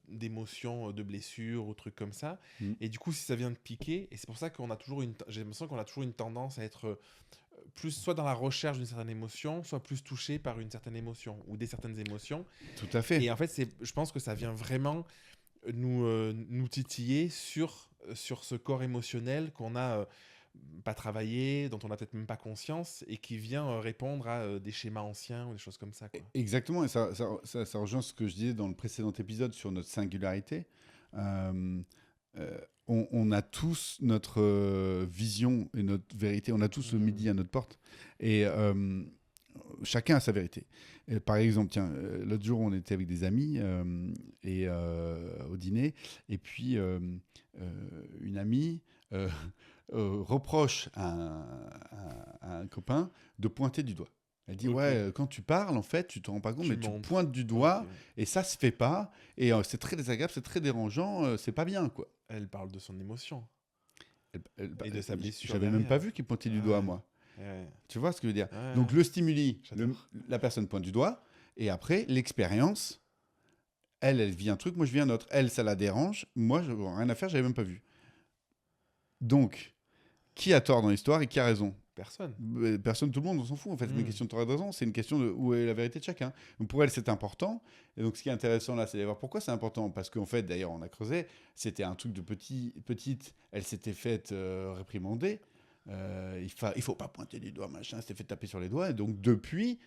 d'émotions, de blessures ou trucs comme ça. Et du coup, si ça vient de piquer, et c'est pour ça qu'on a toujours j'ai l'impression qu'on a toujours une tendance à être plus soit dans la recherche d'une certaine émotion, soit plus touché par une certaine émotion ou des certaines émotions. Tout à fait. Et en fait, je pense que ça vient vraiment nous titiller sur ce corps émotionnel qu'on a pas travaillé, dont on n'a peut-être même pas conscience, et qui vient répondre à des schémas anciens ou des choses comme ça, quoi. Exactement, et ça rejoint ce que je disais dans le précédent épisode sur notre singularité. On a tous notre vision et notre vérité, on a tous le midi à notre porte, et chacun a sa vérité. Et par exemple, tiens, l'autre jour, on était avec des amis au dîner, et puis une amie reproche à un copain de pointer du doigt. Elle dit, quand tu parles, en fait, tu te rends pas compte, mais tu pointes du doigt, et ça se fait pas, et c'est très désagréable, c'est très dérangeant, c'est pas bien, quoi. Elle parle de son émotion. Et de sa blessure. J'avais même pas vu qu'il pointait du doigt, moi. Tu vois ce que je veux dire? Donc le stimuli, la personne pointe du doigt, et après, l'expérience, elle vit un truc, moi je vis un autre. Elle, ça la dérange, moi, rien à faire, j'avais même pas vu. Donc, qui a tort dans l'histoire et qui a raison? Personne. Personne, tout le monde, on s'en fout. En fait, c'est une question de tort et de raison. C'est une question de où est la vérité de chacun. Donc pour elle, c'est important. Et donc, ce qui est intéressant là, c'est de voir pourquoi c'est important. Parce qu'en fait, d'ailleurs, on a creusé. C'était un truc de petite. Elle s'était faite réprimander. Il faut pas pointer du doigt, machin. Elle s'était fait taper sur les doigts. Et donc, depuis,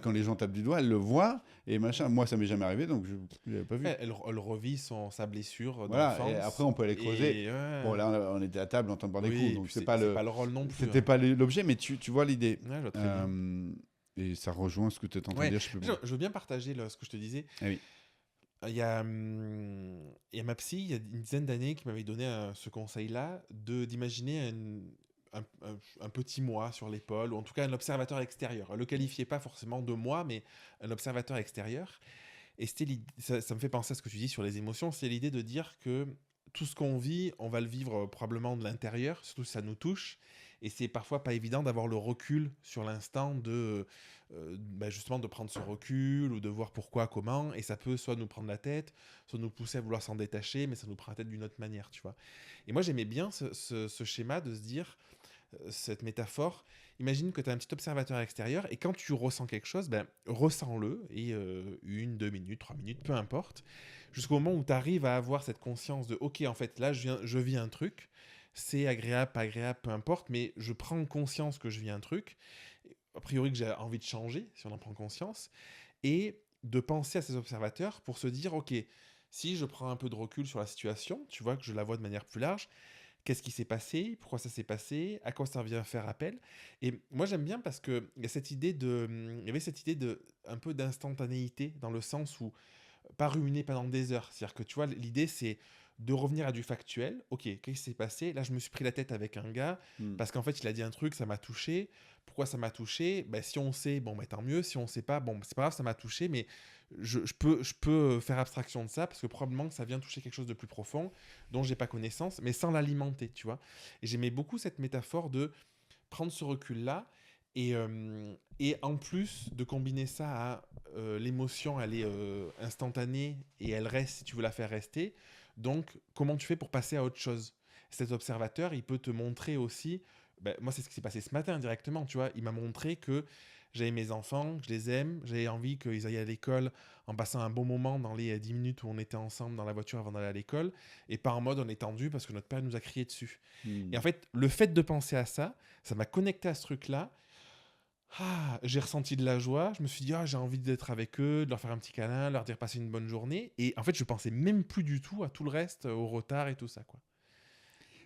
quand les gens tapent du doigt, elle le voit. Et machin. Moi, ça m'est jamais arrivé. Donc, je l'avais pas vu. Elle revit sa blessure voilà, d'enfance. Et après, on peut aller creuser. Bon, là, on était à table en train de boire des coups. Donc, c'est pas le rôle non plus. C'était pas l'objet, mais tu vois l'idée. Ouais, je vois très bien. Et ça rejoint ce que tu es en train de dire. Je veux bien partager ce que je te disais. Ah oui. Il y a ma psy, il y a une dizaine d'années, qui m'avait donné ce conseil-là d'imaginer un petit moi sur l'épaule, ou en tout cas un observateur extérieur. Elle ne le qualifiait pas forcément de moi, mais un observateur extérieur. Et ça me fait penser à ce que tu dis sur les émotions. C'est l'idée de dire que tout ce qu'on vit, on va le vivre probablement de l'intérieur, surtout si ça nous touche. Et c'est parfois pas évident d'avoir le recul sur l'instant justement de prendre ce recul ou de voir pourquoi, comment. Et ça peut soit nous prendre la tête, soit nous pousser à vouloir s'en détacher, mais ça nous prend la tête d'une autre manière, tu vois. Et moi, j'aimais bien ce schéma de se dire, cette métaphore, imagine que tu as un petit observateur extérieur et quand tu ressens quelque chose, ressens-le et 1, 2 minutes, 3 minutes, peu importe, jusqu'au moment où tu arrives à avoir cette conscience de ok, en fait, là, je vis un truc, c'est agréable, pas agréable, peu importe, mais je prends conscience que je vis un truc, a priori que j'ai envie de changer, si on en prend conscience, et de penser à ces observateurs pour se dire ok, si je prends un peu de recul sur la situation, tu vois, que je la vois de manière plus large, qu'est-ce qui s'est passé, pourquoi ça s'est passé, à quoi ça vient faire appel. Et moi j'aime bien parce qu'il y avait cette idée un peu d'instantanéité, dans le sens où pas ruminer pendant des heures. C'est-à-dire que tu vois, l'idée c'est de revenir à du factuel. Ok, qu'est-ce qui s'est passé? Là je me suis pris la tête avec un gars parce qu'en fait il a dit un truc, ça m'a touché. Pourquoi ça m'a touché? Si on sait, tant mieux. Si on sait pas, c'est pas grave, ça m'a touché, mais je peux faire abstraction de ça parce que probablement que ça vient toucher quelque chose de plus profond dont j'ai pas connaissance, mais sans l'alimenter, tu vois. Et j'aimais beaucoup cette métaphore de prendre ce recul-là et en plus de combiner ça à l'émotion, elle est instantanée et elle reste si tu veux la faire rester. Donc, comment tu fais pour passer à autre chose? Cet observateur, il peut te montrer aussi... moi, c'est ce qui s'est passé ce matin directement, tu vois. Il m'a montré que J'avais mes enfants, je les aime, j'avais envie qu'ils aillent à l'école en passant un bon moment dans les 10 minutes où on était ensemble dans la voiture avant d'aller à l'école, et pas en mode on est tendu parce que notre père nous a crié dessus. Et en fait, le fait de penser à ça, ça m'a connecté à ce truc-là. J'ai ressenti de la joie, je me suis dit, j'ai envie d'être avec eux, de leur faire un petit câlin, leur dire passer une bonne journée. Et en fait, je pensais même plus du tout à tout le reste, au retard et tout ça, quoi.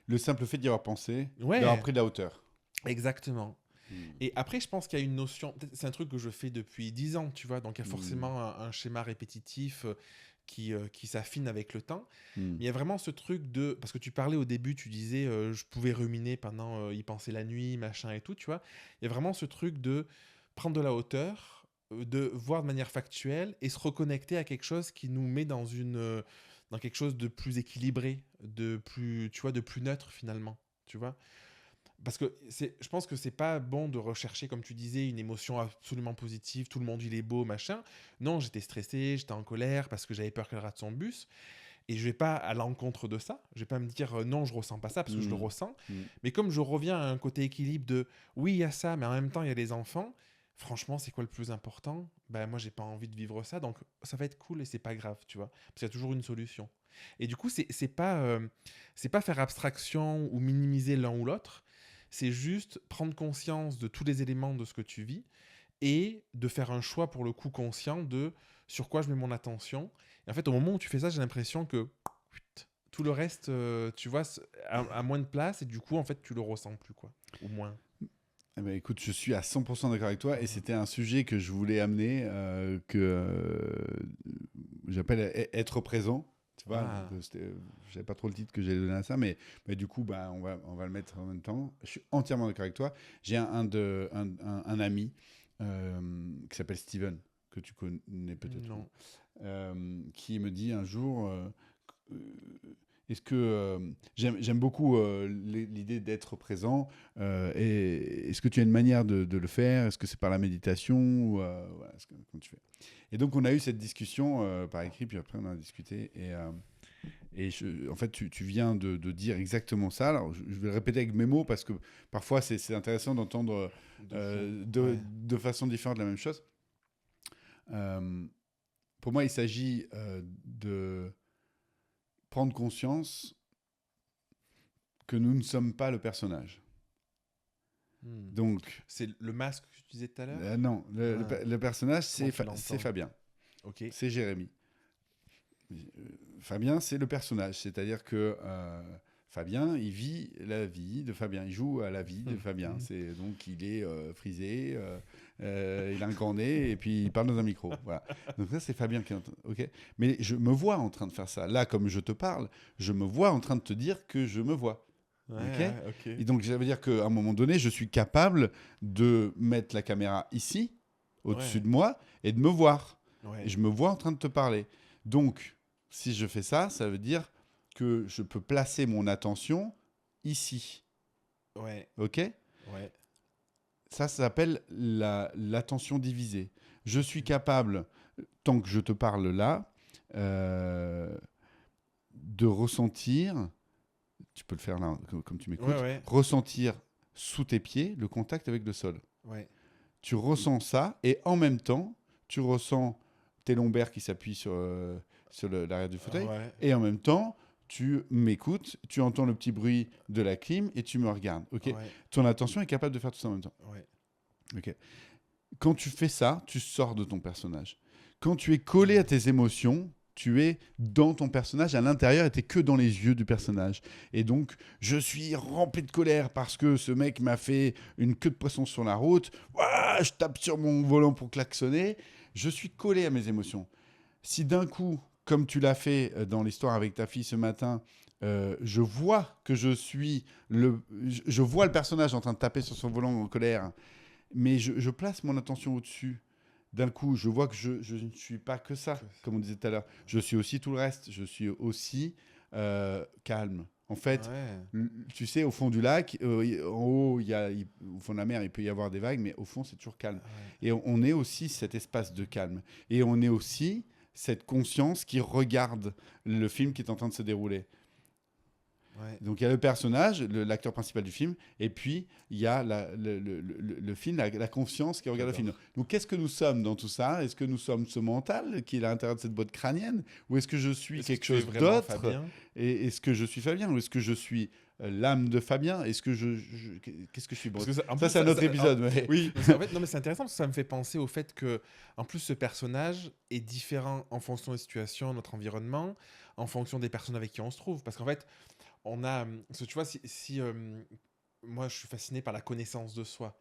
Le simple fait d'y avoir pensé, d'avoir Ouais, pris de la hauteur. exactement. Hmm. Et après, je pense qu'il y a une notion, c'est un truc que je fais depuis 10 ans, tu vois, donc il y a Hmm. forcément un schéma répétitif qui s'affine avec le temps. Hmm. Mais il y a vraiment ce truc de... Parce que tu parlais au début, tu disais, je pouvais ruminer pendant y penser la nuit, machin et tout, tu vois. Il y a vraiment ce truc de prendre de la hauteur, de voir de manière factuelle et se reconnecter à quelque chose qui nous met dans quelque chose de plus équilibré, de plus, tu vois, de plus neutre finalement, tu vois. Parce que je pense que c'est pas bon de rechercher, comme tu disais, une émotion absolument positive, tout le monde il est beau, machin. Non, j'étais stressé, j'étais en colère parce que j'avais peur qu'elle rate son bus. Et je vais pas à l'encontre de ça. Je vais pas me dire non, je ressens pas ça parce que je le Hmm. ressens. Hmm. Mais comme je reviens à un côté équilibre de oui, il y a ça, mais en même temps, il y a les enfants. Franchement, c'est quoi le plus important? Ben, moi, j'ai pas envie de vivre ça, donc ça va être cool et c'est pas grave, tu vois. Parce qu'il y a toujours une solution. Et du coup, c'est pas faire abstraction ou minimiser l'un ou l'autre. C'est juste prendre conscience de tous les éléments de ce que tu vis et de faire un choix pour le coup conscient de sur quoi je mets mon attention. Et en fait, au moment où tu fais ça, j'ai l'impression que tout le reste, tu vois, a moins de place et du coup, en fait, tu le ressens plus, quoi. Ou moins. Eh ben, écoute, je suis à 100% d'accord avec toi et c'était un sujet que je voulais amener, j'appelle être présent. Tu vois, donc, Ah, je savais pas trop le titre que j'allais donner à ça, mais du coup, bah, on va le mettre en même temps. Je suis entièrement d'accord avec toi. J'ai un ami qui s'appelle Steven, que tu connais peut-être, non. qui me dit un jour, euh, est-ce que j'aime beaucoup l'idée d'être présent et est-ce que tu as une manière de le faire? Est-ce que c'est par la méditation ou voilà, comment tu fais? Et donc on a eu cette discussion par écrit, puis après on a discuté en fait tu viens de dire exactement ça. Alors je vais le répéter avec mes mots parce que parfois c'est intéressant d'entendre De fou. Ouais. de façon différente la même chose. Euh, pour moi il s'agit de prendre conscience que nous ne sommes pas le personnage. Hmm. Donc, C'est le masque que tu disais tout à l'heure. non, Ah, le personnage, comment tu c'est l'entends? Fabien, Ok. c'est Jérémy. Fabien, c'est le personnage, c'est-à-dire que Fabien, il vit la vie de Fabien, il joue à la vie de Fabien. Donc, il est frisé, il a un grand nez et puis il parle dans un micro. Voilà. Donc, ça, c'est Fabien qui est ok. Mais je me vois en train de faire ça. Là, comme je te parle, je me vois en train de te dire que je me vois. Ouais, Ok. ouais, ok. Et donc, ça veut dire qu'à un moment donné, je suis capable de mettre la caméra ici, au-dessus Ouais, de moi, et de me voir. Et ouais, je me vois en train de te parler. Donc, si je fais ça, ça veut dire que je peux placer mon attention ici. ouais, Ok. ouais. Ça s'appelle l'attention divisée. Je suis capable, tant que je te parle là, euh, de ressentir, tu peux le faire là, comme tu Ouais, m'écoutes, ouais, ressentir sous tes pieds le contact avec le sol. ouais. Tu ressens ça et en même temps, tu ressens tes lombaires qui s'appuient sur l'arrière du fauteuil Ouais, et en même temps, tu m'écoutes, tu entends le petit bruit de la clim et tu me regardes. Ok. ouais, Ton attention est capable de faire tout ça en même temps. ouais. Ok. Quand tu fais ça, tu sors de ton personnage. Quand tu es collé à Hmm. tes émotions, tu es dans ton personnage à l'intérieur et tu que dans les yeux du personnage. Et donc, je suis rempli de colère parce que ce mec m'a fait une queue de poisson sur la route. Ouah, je tape sur mon volant pour klaxonner. Je suis collé à mes émotions. Si d'un coup, comme tu l'as fait dans l'histoire avec ta fille ce matin, je vois que je vois le personnage en train de taper sur son volant en colère, mais je place mon attention au-dessus. D'un coup, je vois que je ne suis pas que ça, comme on disait tout à l'heure. Je suis aussi tout le reste. Je suis aussi calme. En fait, Ouais, tu sais, au fond du lac, en haut, au fond de la mer, il peut y avoir des vagues, mais au fond, c'est toujours calme. ouais. Et on est aussi cet espace de calme. Et on est aussi cette conscience qui regarde le film qui est en train de se dérouler. Ouais. Donc il y a le personnage, l'acteur principal du film, et puis il y a le film, la conscience qui regarde le film. Donc qu'est-ce que nous sommes dans tout ça? Est-ce que nous sommes ce mental qui est à l'intérieur de cette boîte crânienne? Ou est-ce que je suis quelque chose d'autre? Et est-ce que je suis Fabien? Ou est-ce que je suis l'âme de Fabien? Est-ce que qu'est-ce que je suis? Bon, ça c'est un autre épisode. Mais... Oui, en fait, non, mais c'est intéressant parce que ça me fait penser au fait que, en plus, ce personnage est différent en fonction des situations, notre environnement, en fonction des personnes avec qui on se trouve. Parce qu'en fait, on a. Parce que tu vois, moi, je suis fasciné par la connaissance de soi.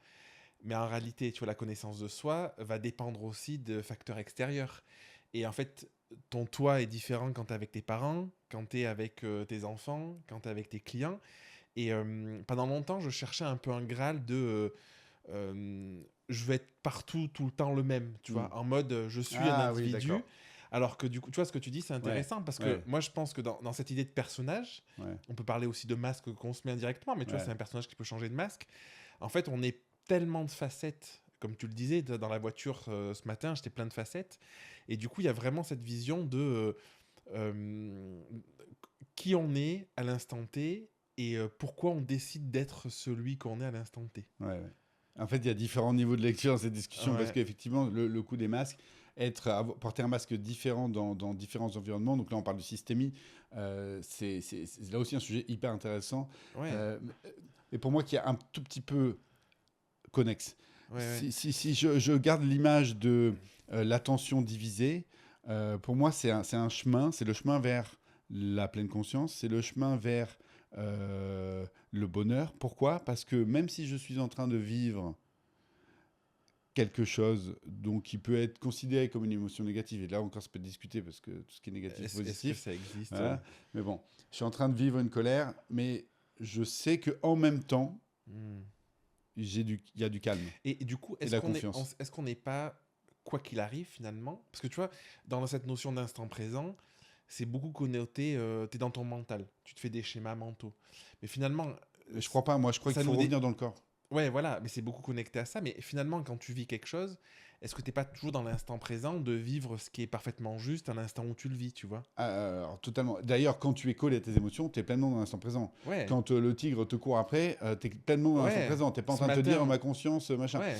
Mais en réalité, tu vois, la connaissance de soi va dépendre aussi de facteurs extérieurs. Et en fait, ton toi est différent quand tu es avec tes parents, quand tu es avec tes enfants, quand tu es avec tes clients. Et pendant longtemps, je cherchais un peu un graal de je vais être partout, tout le temps le même, tu vois, en mode je suis un individu. Oui, alors que du coup, tu vois, ce que tu dis, c'est intéressant parce que ouais. moi, je pense que dans cette idée de personnage, on peut parler aussi de masque qu'on se met indirectement, mais tu vois, c'est un personnage qui peut changer de masque. En fait, on est tellement de facettes, comme tu le disais, dans la voiture ce matin, j'étais plein de facettes. Et du coup, il y a vraiment cette vision de qui on est à l'instant T et pourquoi on décide d'être celui qu'on est à l'instant T. Ouais. En fait, il y a différents niveaux de lecture dans cette discussion parce qu'effectivement, le coup des masques, porter un masque différent dans différents environnements, donc là on parle de systémie, c'est là aussi un sujet hyper intéressant. Et pour moi qui est un tout petit peu connexe. Si je garde l'image de l'attention divisée, pour moi c'est un chemin, c'est le chemin vers la pleine conscience, c'est le chemin vers le bonheur. Pourquoi? Parce que même si je suis en train de vivre quelque chose donc qui peut être considéré comme une émotion négative, et là encore ça peut discuter parce que tout ce qui est négatif, positif, est-ce que ça existe? voilà. Mais bon, je suis en train de vivre une colère, mais je sais que en même temps, il y a du calme. Et du coup, est-ce qu'on n'est pas, quoi qu'il arrive finalement, parce que tu vois, dans cette notion d'instant présent, c'est beaucoup connoté, tu es dans ton mental, tu te fais des schémas mentaux. Mais finalement... Je crois pas, moi je crois qu'il faut revenir dans le corps. Ouais, voilà, mais c'est beaucoup connecté à ça. Mais finalement, quand tu vis quelque chose, est-ce que tu n'es pas toujours dans l'instant présent de vivre ce qui est parfaitement juste à l'instant où tu le vis, tu vois? Alors, totalement. D'ailleurs, quand tu es collé à tes émotions, tu es pleinement dans l'instant présent. Ouais. Quand le tigre te court après, tu es pleinement dans l'instant présent. Tu n'es pas en train de te dire ma conscience, machin. Ouais.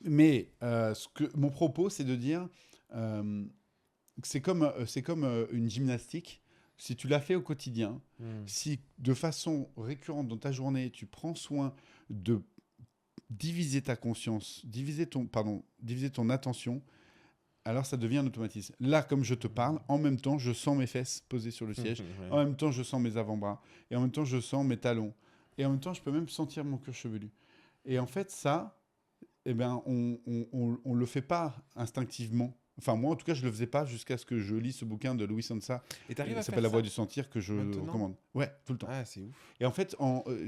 Mais mon propos, c'est de dire c'est comme une gymnastique. Si tu la fais au quotidien, si de façon récurrente dans ta journée, tu prends soin de diviser ta conscience, diviser ton attention, alors ça devient un automatisme. Là, comme je te parle, en même temps, je sens mes fesses posées sur le siège, en même temps, je sens mes avant-bras, et en même temps, je sens mes talons, et en même temps, je peux même sentir mon cuir chevelu. Et en fait, ça, eh ben, on le fait pas instinctivement. Enfin, moi, en tout cas, je le faisais pas jusqu'à ce que je lis ce bouquin de Louis Sansa. Et t'arrives à s'appelle La Voix du Sentir, que je recommande. Ouais, tout le temps. Ah, c'est ouf. Et en fait,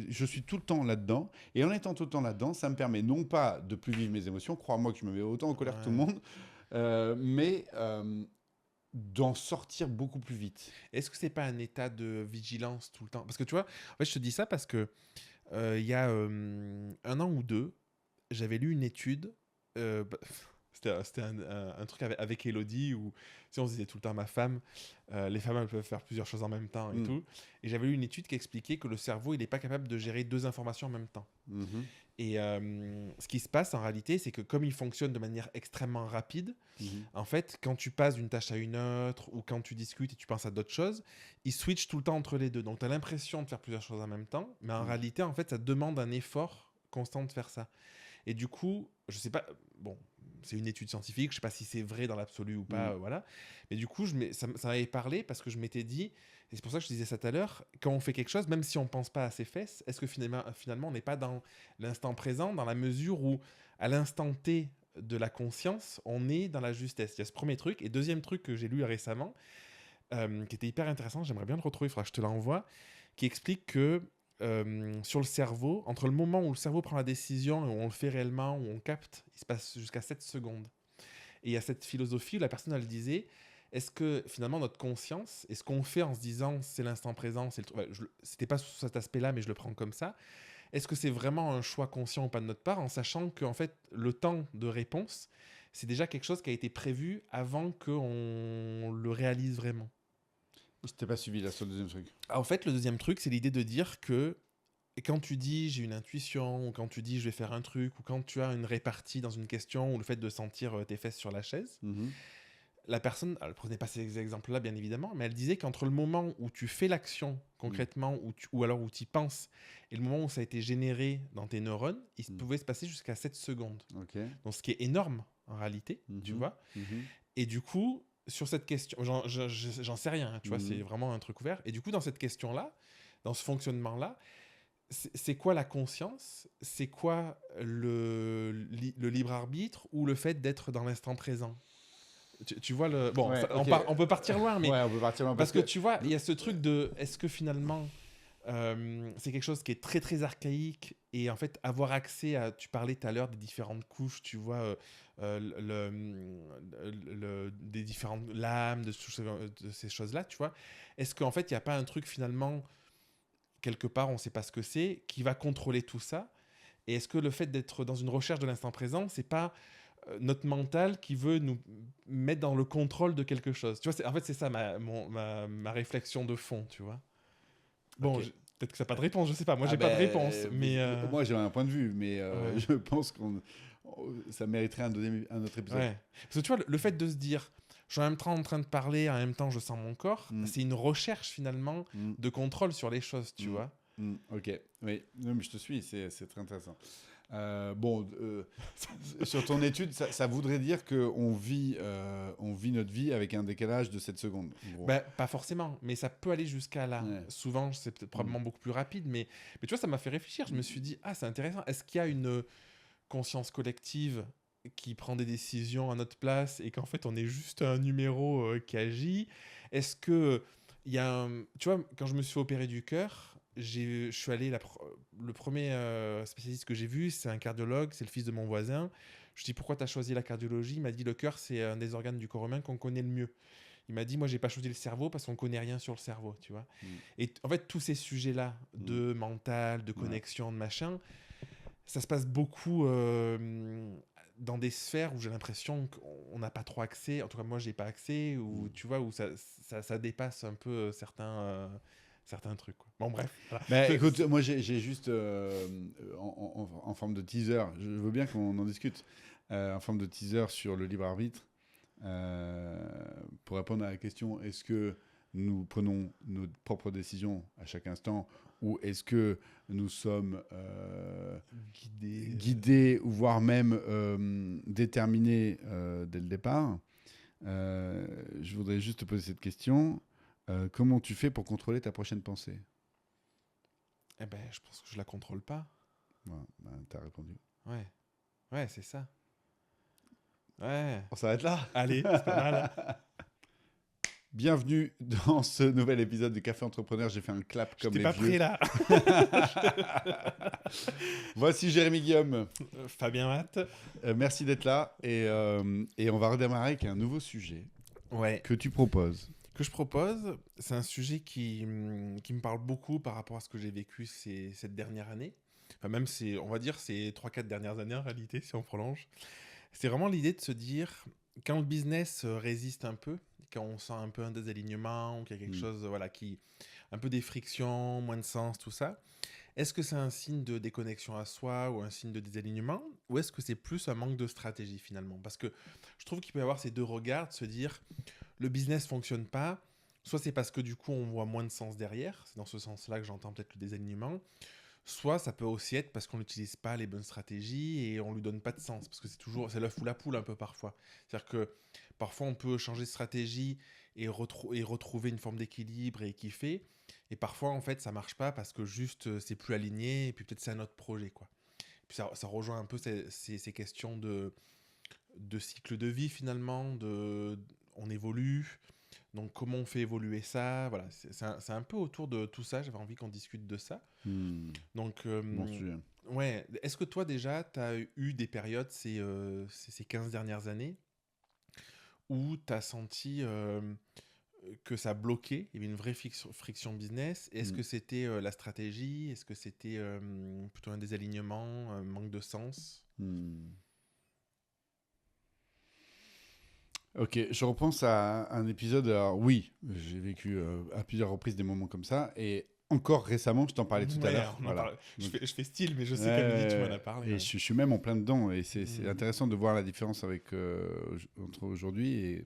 je suis tout le temps là-dedans. Et en étant tout le temps là-dedans, ça me permet non pas de plus vivre mes émotions, crois-moi que je me mets autant en colère que tout le monde, mais d'en sortir beaucoup plus vite. Est-ce que c'est pas un état de vigilance tout le temps? Parce que tu vois, en fait, je te dis ça parce que il y a 1 an ou 2, j'avais lu une étude. C'était un truc avec Elodie où on se disait tout le temps ma femme, les femmes elles peuvent faire plusieurs choses en même temps et tout. Et j'avais lu une étude qui expliquait que le cerveau il n'est pas capable de gérer 2 informations en même temps. Et ce qui se passe en réalité, c'est que comme il fonctionne de manière extrêmement rapide, en fait, quand tu passes d'une tâche à une autre ou quand tu discutes et tu penses à d'autres choses, il switch tout le temps entre les deux. Donc tu as l'impression de faire plusieurs choses en même temps, mais en réalité, en fait, ça demande un effort constant de faire ça. Et du coup, je sais pas, bon, c'est une étude scientifique, je sais pas si c'est vrai dans l'absolu ou pas, voilà. Mais du coup, ça m'avait parlé parce que je m'étais dit, et c'est pour ça que je disais ça tout à l'heure, quand on fait quelque chose, même si on pense pas à ses fesses, est-ce que finalement on n'est pas dans l'instant présent, dans la mesure où, à l'instant T de la conscience, on est dans la justesse. Il y a ce premier truc. Et deuxième truc que j'ai lu récemment, qui était hyper intéressant, j'aimerais bien le retrouver, il faudra que je te l'envoie, qui explique que sur le cerveau, entre le moment où le cerveau prend la décision et où on le fait réellement, où on capte, il se passe jusqu'à 7 secondes. Et il y a cette philosophie où la personne, elle disait, est-ce que finalement notre conscience, et ce qu'on fait en se disant c'est l'instant présent, c'était pas sous cet aspect-là, mais je le prends comme ça, est-ce que c'est vraiment un choix conscient ou pas de notre part, en sachant qu'en fait, le temps de réponse, c'est déjà quelque chose qui a été prévu avant qu'on le réalise vraiment? Je t'ai pas suivi là sur le deuxième truc. En fait, le deuxième truc, c'est l'idée de dire que quand tu dis j'ai une intuition, ou quand tu dis je vais faire un truc, ou quand tu as une répartie dans une question, ou le fait de sentir tes fesses sur la chaise, la personne, elle prenait pas ces exemples-là bien évidemment, mais elle disait qu'entre le moment où tu fais l'action concrètement, ou alors où tu y penses, et le moment où ça a été généré dans tes neurones, il pouvait se passer jusqu'à 7 secondes. Donc ce qui est énorme en réalité, tu vois. Et du coup, sur cette question, j'en sais rien, tu vois, c'est vraiment un truc ouvert. Et du coup, dans cette question-là, dans ce fonctionnement-là, c'est quoi la conscience? C'est quoi le libre arbitre ou le fait d'être dans l'instant présent? Tu vois le... Bon, Ouais, ça, ok. on peut partir loin, mais... Ouais, on peut partir loin Parce que tu vois, il y a ce truc de... Est-ce que finalement, c'est quelque chose qui est très, très archaïque et en fait, avoir accès à... Tu parlais tout à l'heure des différentes couches, tu vois, des différentes lames, de ces choses-là, tu vois. Est-ce qu'en fait, il n'y a pas un truc finalement, quelque part, on ne sait pas ce que c'est, qui va contrôler tout ça? Et est-ce que le fait d'être dans une recherche de l'instant présent, c'est pas notre mental qui veut nous mettre dans le contrôle de quelque chose? Tu vois, en fait, c'est ça ma réflexion de fond, tu vois. Bon, Ok. peut-être que ça n'a pas de réponse, je sais pas. Moi, j'ai pas de réponse, mais... Moi, j'ai un point de vue, mais Ouais. je pense ça mériterait un autre épisode. Ouais. Parce que tu vois, le fait de se dire, je suis en même temps en train de parler, en même temps je sens mon corps, c'est une recherche finalement de contrôle sur les choses, tu vois. Ok, oui, non, mais je te suis, c'est très intéressant. Sur ton étude, ça voudrait dire qu'on vit notre vie avec un décalage de 7 secondes. En gros. Bah, pas forcément, mais ça peut aller jusqu'à là. Ouais. Souvent, c'est probablement beaucoup plus rapide, mais tu vois, ça m'a fait réfléchir. Je me suis dit, ah, c'est intéressant. Est-ce qu'il y a une conscience collective qui prend des décisions à notre place et qu'en fait, on est juste un numéro qui agit? Est-ce que il y a tu vois, quand je me suis fait opérer du cœur, je suis allé le premier spécialiste que j'ai vu, c'est un cardiologue, c'est le fils de mon voisin. Je dis pourquoi tu as choisi la cardiologie? Il m'a dit le cœur c'est un des organes du corps humain qu'on connaît le mieux. Il m'a dit moi j'ai pas choisi le cerveau parce qu'on connaît rien sur le cerveau, tu vois. Et en fait tous ces sujets-là de mental, de connexion, de machin, ça se passe beaucoup dans des sphères où j'ai l'impression qu'on n'a pas trop accès. En tout cas, moi, j'ai pas accès. Ou tu vois, où ça dépasse un peu certains trucs, quoi. Bon, bref. Voilà. Bah, écoute, moi, j'ai juste en forme de teaser. Je veux bien qu'on en discute en forme de teaser sur le libre arbitre pour répondre à la question est-ce que nous prenons nos propres décisions à chaque instant ou est-ce que nous sommes guidés ou voire même déterminés dès le départ? Je voudrais juste te poser cette question. Comment tu fais pour contrôler ta prochaine pensée? Eh ben, je pense que je la contrôle pas. Voilà, bah, t'as répondu. Ouais. Ouais, c'est ça. Ouais. On s'arrête là. Allez, c'est pas mal. Bienvenue dans ce nouvel épisode du Café Entrepreneur. J'ai fait un clap comme J'étais les pas vieux. prêt là. Voici Jérémy Guillaume. Fabien Matt. Merci d'être là et on va redémarrer avec un nouveau sujet Ouais. que tu proposes. Que je propose, c'est un sujet qui me parle beaucoup par rapport à ce que j'ai vécu cette dernière année. Enfin, même, on va dire, ces 3-4 dernières années en réalité, si on prolonge. C'est vraiment l'idée de se dire, quand le business résiste un peu, quand on sent un peu un désalignement, ou qu'il y a quelque chose, voilà, un peu des frictions, moins de sens, tout ça, est-ce que c'est un signe de déconnexion à soi ou un signe de désalignement? Ou est-ce que c'est plus un manque de stratégie finalement? Parce que je trouve qu'il peut y avoir ces deux regards, de se dire le business fonctionne pas, soit c'est parce que du coup on voit moins de sens derrière, c'est dans ce sens-là que j'entends peut-être le désalignement, soit ça peut aussi être parce qu'on n'utilise pas les bonnes stratégies et on lui donne pas de sens, parce que c'est l'œuf ou la poule un peu parfois. C'est-à-dire que parfois on peut changer de stratégie et retrouver une forme d'équilibre et kiffer, et parfois en fait ça marche pas parce que juste c'est plus aligné et puis peut-être c'est un autre projet, quoi. Puis ça rejoint un peu ces questions de cycle de vie finalement, on évolue, donc comment on fait évoluer ça, voilà, c'est un peu autour de tout ça, j'avais envie qu'on discute de ça. Donc, Bon sujet. ouais, est-ce que toi déjà, tu as eu des périodes ces 15 dernières années où tu as senti que ça bloquait, il y avait une vraie friction business? Est-ce que c'était la stratégie? Est-ce que c'était plutôt un désalignement, un manque de sens? Ok, je repense à un épisode. Alors, oui, j'ai vécu à plusieurs reprises des moments comme ça. Et encore récemment, je t'en parlais tout à Ouais, l'heure. on en Voilà. parle. Je Donc, fais, je fais style, mais je sais qu'à midi, tu m'en as ouais, parlé. et Ouais. je suis même en plein dedans. Et c'est Mm. intéressant de voir la différence avec, entre aujourd'hui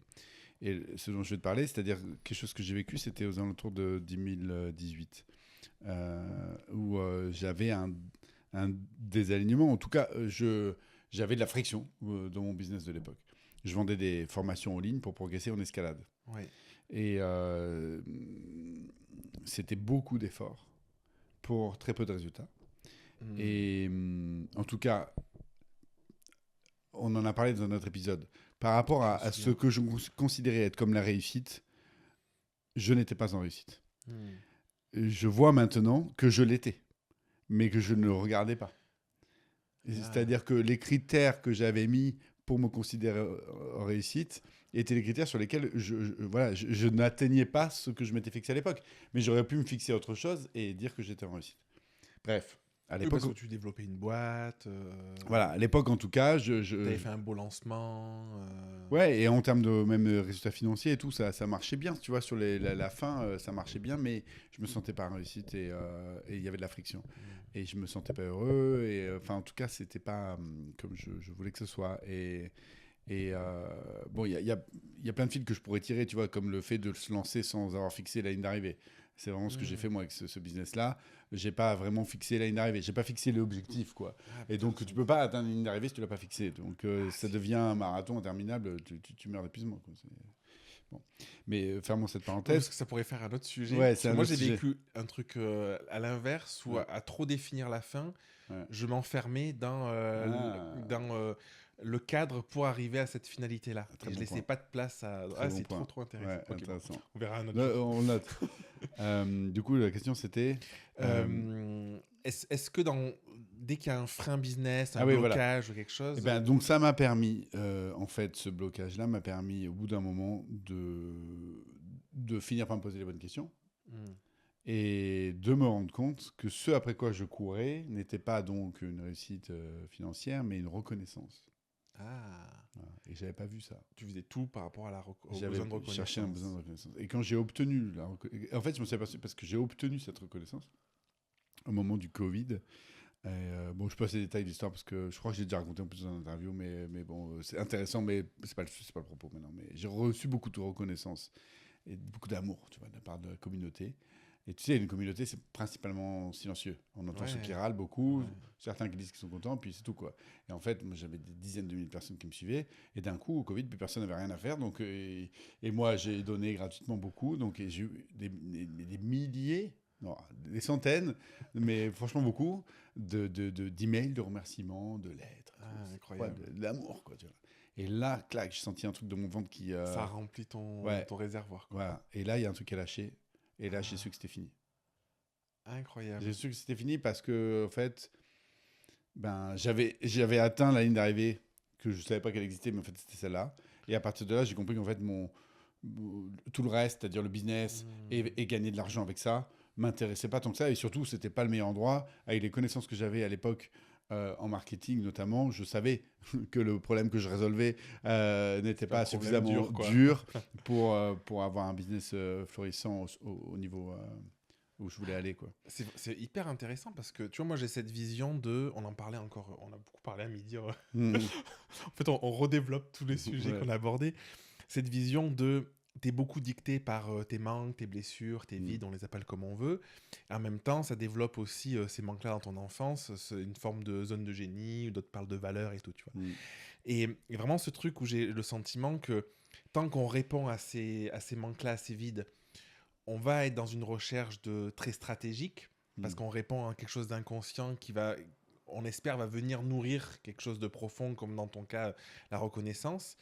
et ce dont je vais te parler. C'est-à-dire quelque chose que j'ai vécu, c'était aux alentours de 2018. Où j'avais un désalignement. En tout cas, j'avais de la friction dans mon business de l'époque. Je vendais des formations en ligne pour progresser en escalade. Ouais. Et c'était beaucoup d'efforts pour très peu de résultats. Mm. Et en tout cas, on en a parlé dans un autre épisode. Par rapport Je me à ce souviens. que je considérais être comme la réussite, je n'étais pas en réussite. Mm. Je vois maintenant que je l'étais, mais que je ne le regardais pas. Ah. C'est-à-dire que les critères que j'avais mis pour me considérer en réussite étaient les critères sur lesquels voilà, je n'atteignais pas ce que je m'étais fixé à l'époque. Mais j'aurais pu me fixer autre chose et dire que j'étais en réussite. Bref, à Oui, parce que l'époque, tu développais une boîte, voilà, à l'époque en tout cas, tu avais fait un beau lancement. ouais, et en termes de même résultats financiers et tout, ça marchait bien, tu vois, sur la fin, ça marchait bien, mais je me sentais pas en réussite et il y avait de la friction. Mm. Et je me sentais pas heureux, et enfin, en tout cas, c'était pas comme je voulais que ce soit. Bon, il y a plein de fils que je pourrais tirer, tu vois, comme le fait de se lancer sans avoir fixé la ligne d'arrivée. C'est vraiment ce que j'ai Mm. fait moi avec ce business-là. J'ai pas vraiment fixé la ligne d'arrivée. J'ai pas fixé l'objectif, quoi. Ah, Et putain, donc, tu peux pas atteindre la ligne d'arrivée si tu l'as pas fixé. Donc, Ah, ça si. devient un marathon interminable. Tu meurs d'épuisement, quoi. Bon. Mais fermons cette Oui, parce parenthèse. que ça pourrait faire un autre sujet. Ouais, Parce c'est que un moi, autre j'ai sujet. vécu un truc à l'inverse, où Ouais. à trop définir la fin, Ouais. je m'enfermais Ah, dans le cadre pour arriver à cette finalité-là. très Et je bon laissais point. pas de place à... Très Ah, bon c'est trop, point. trop intéressant. Ouais, Ok, bon, intéressant. on verra un autre Là, jour. on note. Du coup, la question c'était. Est-ce que dès qu'il y a un frein business, un Ah oui, voilà. blocage ou quelque Et chose... ben, donc ça m'a permis, en fait, ce blocage-là m'a permis, au bout d'un moment, de finir par me poser les bonnes questions hmm. et de me rendre compte que ce après quoi je courais n'était pas donc une réussite financière, mais une reconnaissance. Ah, Voilà. Et j'avais pas vu ça. tu faisais tout par rapport au J'avais besoin de cherché un besoin de reconnaissance. reconnaissance. Et quand j'ai obtenu en fait, je me suis aperçu parce que j'ai obtenu cette reconnaissance au moment du Covid. Bon, je passe les détails de l'histoire parce que je crois que j'ai déjà raconté en plusieurs interviews, mais bon, c'est intéressant, mais c'est pas le propos maintenant. Mais j'ai reçu beaucoup de reconnaissance et beaucoup d'amour, tu vois, de la part de la communauté. Et tu sais, une communauté, c'est principalement silencieux. On entend ceux qui Ouais, râlent beaucoup, ouais. certains qui disent qu'ils sont contents, puis c'est tout, quoi. Et en fait, moi, j'avais des dizaines de milliers de personnes qui me suivaient, et d'un coup, au Covid, plus personne n'avait rien à faire, donc, et moi, j'ai donné gratuitement beaucoup, donc et j'ai eu des milliers, non, des centaines, mais franchement beaucoup, d'emails, de remerciements, de lettres, tout. Ah, Ouais, incroyable. de l'amour, quoi, tu vois. Et là, clac, j'ai senti un truc de mon ventre qui... Ça remplit ton, ouais, ton réservoir, quoi. voilà. Et là, il y a un truc qui a lâché. Et là, j'ai su Ah, que c'était fini. J'ai incroyable. su que c'était fini parce que, en fait, ben, j'avais atteint la ligne d'arrivée que je savais pas qu'elle existait, mais en fait, c'était celle-là. Et à partir de là, j'ai compris qu'en fait, tout le reste, c'est-à-dire le business Hmm. et gagner de l'argent avec ça, m'intéressait pas tant que ça. Et surtout, c'était pas le meilleur endroit. Avec les connaissances que j'avais à l'époque en marketing notamment, je savais que le problème que je résolvais n'était C'est un pas problème suffisamment dur, quoi. dur pour avoir un business florissant au niveau où je voulais aller, quoi. C'est hyper intéressant parce que, tu vois, moi, j'ai cette vision de... On en parlait encore, on a beaucoup parlé à midi. Mhm. En fait, on redéveloppe tous les sujets Ouais. qu'on a abordés. Cette vision de... T'es beaucoup dicté par tes manques, tes blessures, tes Mhm. vides, on les appelle comme on veut. Et en même temps, ça développe aussi ces manques-là dans ton enfance, une forme de zone de génie, où d'autres parlent de valeur et tout, tu vois. Mhm. Et vraiment ce truc où j'ai le sentiment que tant qu'on répond à ces manques-là, à ces vides, on va être dans une recherche de très stratégique, parce Mhm. qu'on répond à quelque chose d'inconscient qui va, on espère, va venir nourrir quelque chose de profond, comme dans ton cas, la reconnaissance.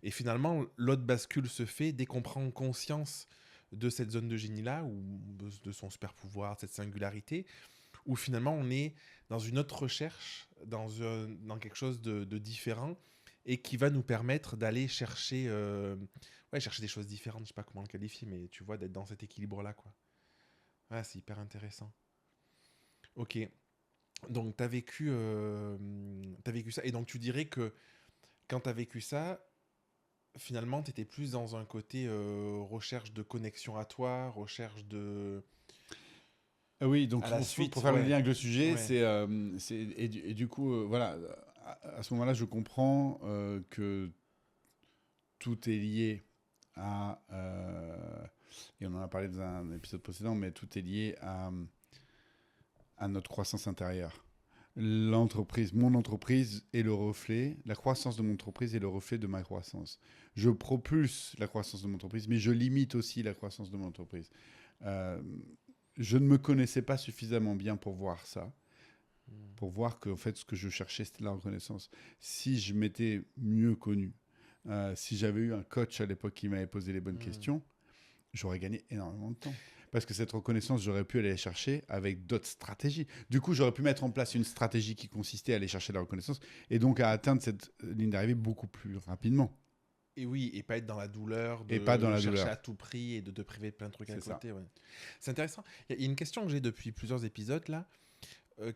Et finalement, l'autre bascule se fait dès qu'on prend conscience de cette zone de génie-là, ou de son super pouvoir, de cette singularité, où finalement on est dans une autre recherche, dans quelque chose de différent, et qui va nous permettre d'aller chercher, ouais, chercher des choses différentes, je sais pas comment le qualifier, mais tu vois, d'être dans cet équilibre-là, quoi. Ouais, c'est hyper intéressant. Ok, donc t'as vécu ça, et donc tu dirais que quand t'as vécu ça, finalement, tu étais plus dans un côté recherche de connexion à toi, recherche de... Oui, donc À la pour, suite, pour faire le ouais. lien avec le sujet, Ouais. et du coup, voilà, à ce moment-là, je comprends que tout est lié et on en a parlé dans un épisode précédent, mais tout est lié à notre croissance intérieure. Mon entreprise est le reflet, la croissance de mon entreprise est le reflet de ma croissance. Je propulse la croissance de mon entreprise, mais je limite aussi la croissance de mon entreprise. Euh, je ne me connaissais pas suffisamment bien pour voir ça, pour voir que en fait, ce que je cherchais, c'était la reconnaissance. Si je m'étais mieux connu, si j'avais eu un coach à l'époque qui m'avait posé les bonnes Hmm. questions, j'aurais gagné énormément de temps. Parce que cette reconnaissance, j'aurais pu aller la chercher avec d'autres stratégies. Du coup, j'aurais pu mettre en place une stratégie qui consistait à aller chercher la reconnaissance et donc à atteindre cette ligne d'arrivée beaucoup plus rapidement. Et oui, et pas être dans la douleur Et pas de dans le la chercher douleur. à tout prix et de te priver de plein de trucs à C'est ça. côté. Ouais. C'est intéressant. Il y a une question que j'ai depuis plusieurs épisodes là.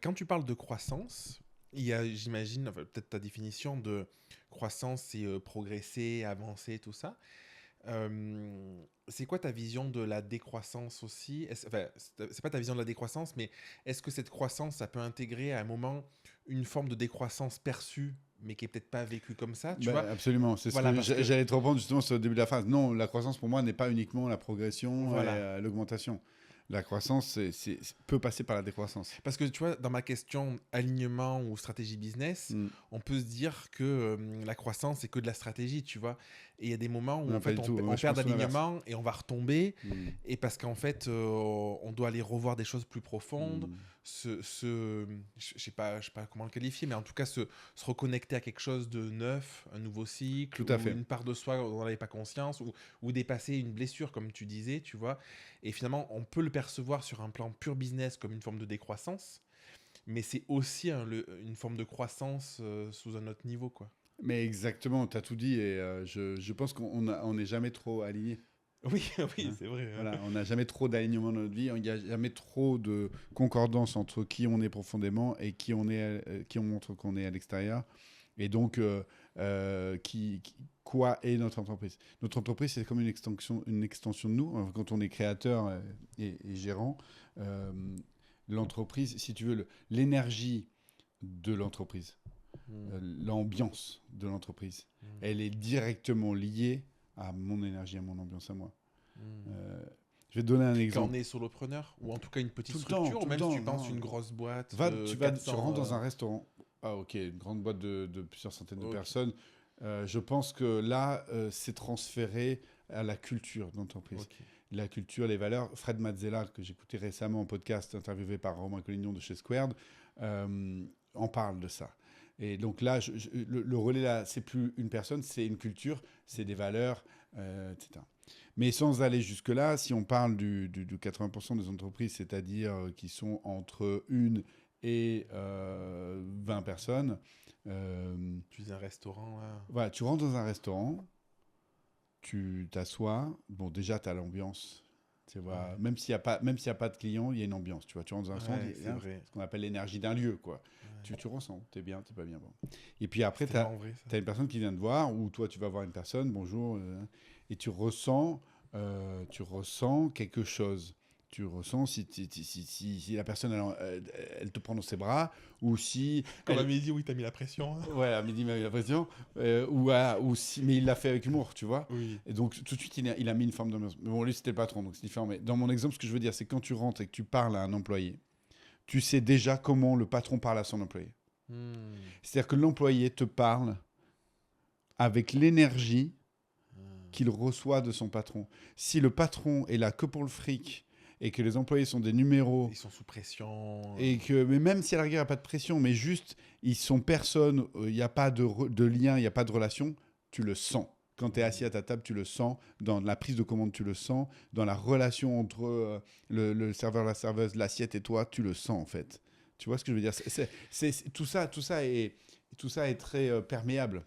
Quand tu parles de croissance, il y a, j'imagine, enfin, peut-être ta définition de croissance, c'est progresser, avancer, tout ça. C'est quoi ta vision de la décroissance aussi? Enfin, c'est pas ta vision de la décroissance, mais est-ce que cette croissance, ça peut intégrer à un moment une forme de décroissance perçue, mais qui est peut-être pas vécue comme ça, tu vois? Ben, absolument. C'est ce Voilà, que parce que j'allais te reprendre justement sur le début de la phrase. Non, la croissance pour moi n'est pas uniquement la progression et voilà. l'augmentation. La croissance peut passer par la décroissance. Parce que tu vois, dans ma question alignement ou stratégie business, Mm. on peut se dire que la croissance, c'est que de la stratégie, tu vois. Et il y a des moments où Non, en pas fait, du tout. on Moi, je perd pense tout l'inverse. d'alignement et on va retomber. Mm. Et parce qu'en fait, on doit aller revoir des choses plus profondes, Mm. je sais pas comment le qualifier, mais en tout cas, se reconnecter à quelque chose de neuf, un nouveau cycle, Tout à ou fait. une part de soi dont on n'avait pas conscience, ou dépasser une blessure, comme tu disais, tu vois. Et finalement, on peut le percevoir sur un plan pur business comme une forme de décroissance, mais c'est aussi une forme de croissance sous un autre niveau, quoi. Mais exactement, tu as tout dit et je pense on n'est jamais trop aligné. Oui, oui, Hein. c'est vrai. Hein. Voilà, on n'a jamais trop d'alignement dans notre vie, il n'y a jamais trop de concordance entre qui on est profondément et qui on montre qu'on est à l'extérieur. Et donc, quoi est notre entreprise? Notre entreprise, c'est comme une extension de nous. Quand on est créateur et gérant, euh, l'entreprise, si tu veux, l'énergie de l'entreprise, Mm, l'ambiance de l'entreprise, mm, elle est directement liée à mon énergie, à mon ambiance à moi. mm. Euh, je vais te donner un Quand on exemple. est solopreneur, ou en tout cas une petite Tout le temps, structure, ou tout le même si temps. tu penses Non. une grosse boîte de Tu 400... rentres dans un restaurant. Ah, ok, une grande boîte de plusieurs centaines de Ok, personnes. Je pense que là, c'est transféré à la culture d'entreprise. ok. La culture, les valeurs. Fred Mazzella, que j'écoutais récemment en podcast, interviewé par Romain Collignon de chez Squared, en parle de ça. Et donc là, le relais, là, c'est plus une personne, c'est une culture, c'est des valeurs, etc. Mais sans aller jusque-là, si on parle du 80% des entreprises, c'est-à-dire qui sont entre 1 et 20 personnes, Tu dis un restaurant, là. voilà, tu rentres dans un restaurant, tu t'assois, bon déjà tu as l'ambiance, tu vois, Ouais, même s'il y a pas de clients, il y a une ambiance, tu vois, tu rentres dans un restaurant, ouais, il y c'est a vrai. ce qu'on appelle l'énergie d'un lieu, quoi. Ouais. Tu ressens, t'es bien, t'es pas bien, bon. Et puis après, C'est tu as tellement vrai, ça. une personne qui vient te voir, ou toi tu vas voir une personne, bonjour, et tu ressens quelque chose. Tu ressens si la personne elle te prend dans ses bras ou si Comme à elle, midi, oui, t'as mis la pression. Hein. ouais, à midi, il m'a eu l'impression. Ou si, mais il l'a fait avec humour, tu vois. Oui. Et donc, tout de suite, il a mis une forme d'ambiance. Mais bon, lui, c'était le patron, donc c'est différent. Mais dans mon exemple, ce que je veux dire, c'est que quand tu rentres et que tu parles à un employé, tu sais déjà comment le patron parle à son employé. Hmm. C'est-à-dire que l'employé te parle avec l'énergie qu'il reçoit de son patron. Si le patron est là que pour le fric et que les employés sont des numéros Ils sont sous pression. et que mais même si à la rigueur il n'y a pas de pression, mais juste ils sont personne, il n'y a pas de lien, il n'y a pas de relation, tu le sens. Quand tu es assis à ta table, tu le sens. Dans la prise de commande, tu le sens. Dans la relation entre le serveur, la serveuse, l'assiette et toi, tu le sens en fait. Tu vois ce que je veux dire? Tout ça est très perméable.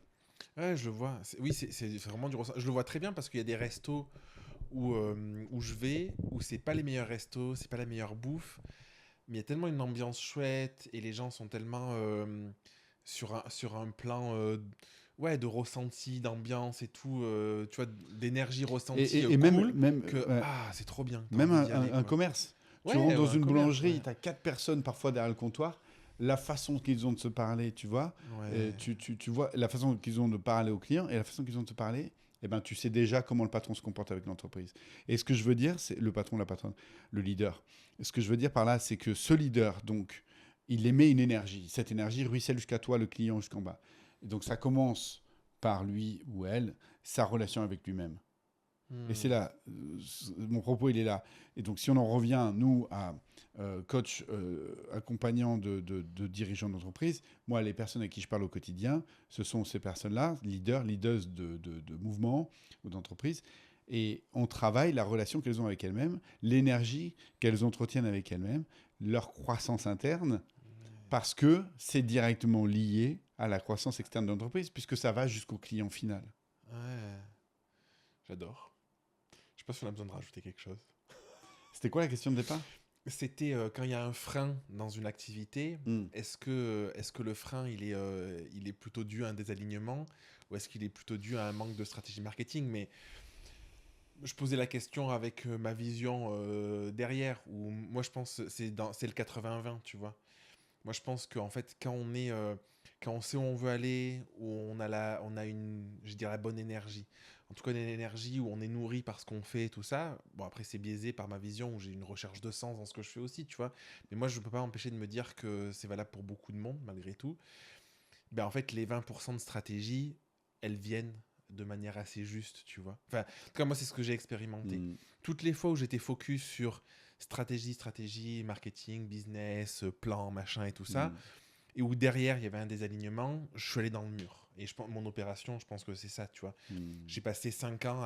Ouais, je le vois. Oui, c'est vraiment du ressenti. Je le vois très bien parce qu'il y a des restos où je vais, où c'est pas les meilleurs restos, c'est pas la meilleure bouffe, mais il y a tellement une ambiance chouette et les gens sont tellement sur un plan ouais, de ressenti, d'ambiance et tout, tu vois, d'énergie ressentie Et cool, même, que ouais, c'est trop bien, t'as même envie d'y aller, un quoi. commerce. Tu rentres Ouais, dans un une commerce, boulangerie, ouais. tu as 4 personnes parfois derrière le comptoir. La façon qu'ils ont de se parler, tu vois, Ouais. tu vois la façon qu'ils ont de parler aux clients et la façon qu'ils ont de te parler, eh ben, tu sais déjà comment le patron se comporte avec l'entreprise. Et ce que je veux dire, c'est le patron, la patronne, le leader. Et ce que je veux dire par là, c'est que ce leader, donc, il émet une énergie. Cette énergie ruisselle jusqu'à toi, le client, jusqu'en bas. Et donc, ça commence par lui ou elle, sa relation avec lui-même. Et c'est Hmm. là, mon propos, il est là. Et donc, si on en revient, nous, à coach accompagnant de dirigeants d'entreprise, moi, les personnes à qui je parle au quotidien, ce sont ces personnes-là, leaders de mouvements ou d'entreprises. Et on travaille la relation qu'elles ont avec elles-mêmes, l'énergie qu'elles entretiennent avec elles-mêmes, leur croissance interne, parce que c'est directement lié à la croissance externe de l'entreprise, puisque ça va jusqu'au client final. Ouais, j'adore. Je sais pas si on a besoin de rajouter quelque chose. C'était quoi la question de départ? C'était quand il y a un frein dans une activité, Hmm. est-ce que le frein il est plutôt dû à un désalignement ou est-ce qu'il est plutôt dû à un manque de stratégie marketing? Mais je posais la question avec ma vision derrière, où moi je pense que c'est le 80-20, tu vois. Moi je pense qu'en fait quand on sait où on veut aller, où on a je dirais la bonne énergie. En tout cas une énergie où on est nourri par ce qu'on fait, tout ça. Bon après c'est biaisé par ma vision où j'ai une recherche de sens dans ce que je fais aussi, tu vois. Mais moi je peux pas m'empêcher de me dire que c'est valable pour beaucoup de monde malgré tout. Ben en fait les 20% de stratégie, elles viennent de manière assez juste, tu vois. Enfin, en tout cas, moi, c'est ce que j'ai expérimenté. Hmm. Toutes les fois où j'étais focus sur stratégie, marketing, business, plan, machin et tout ça, Hmm. et où derrière, il y avait un désalignement, je suis allé dans le mur. Et mon opération, je pense que c'est ça, tu vois. Hmm. J'ai passé 5 ans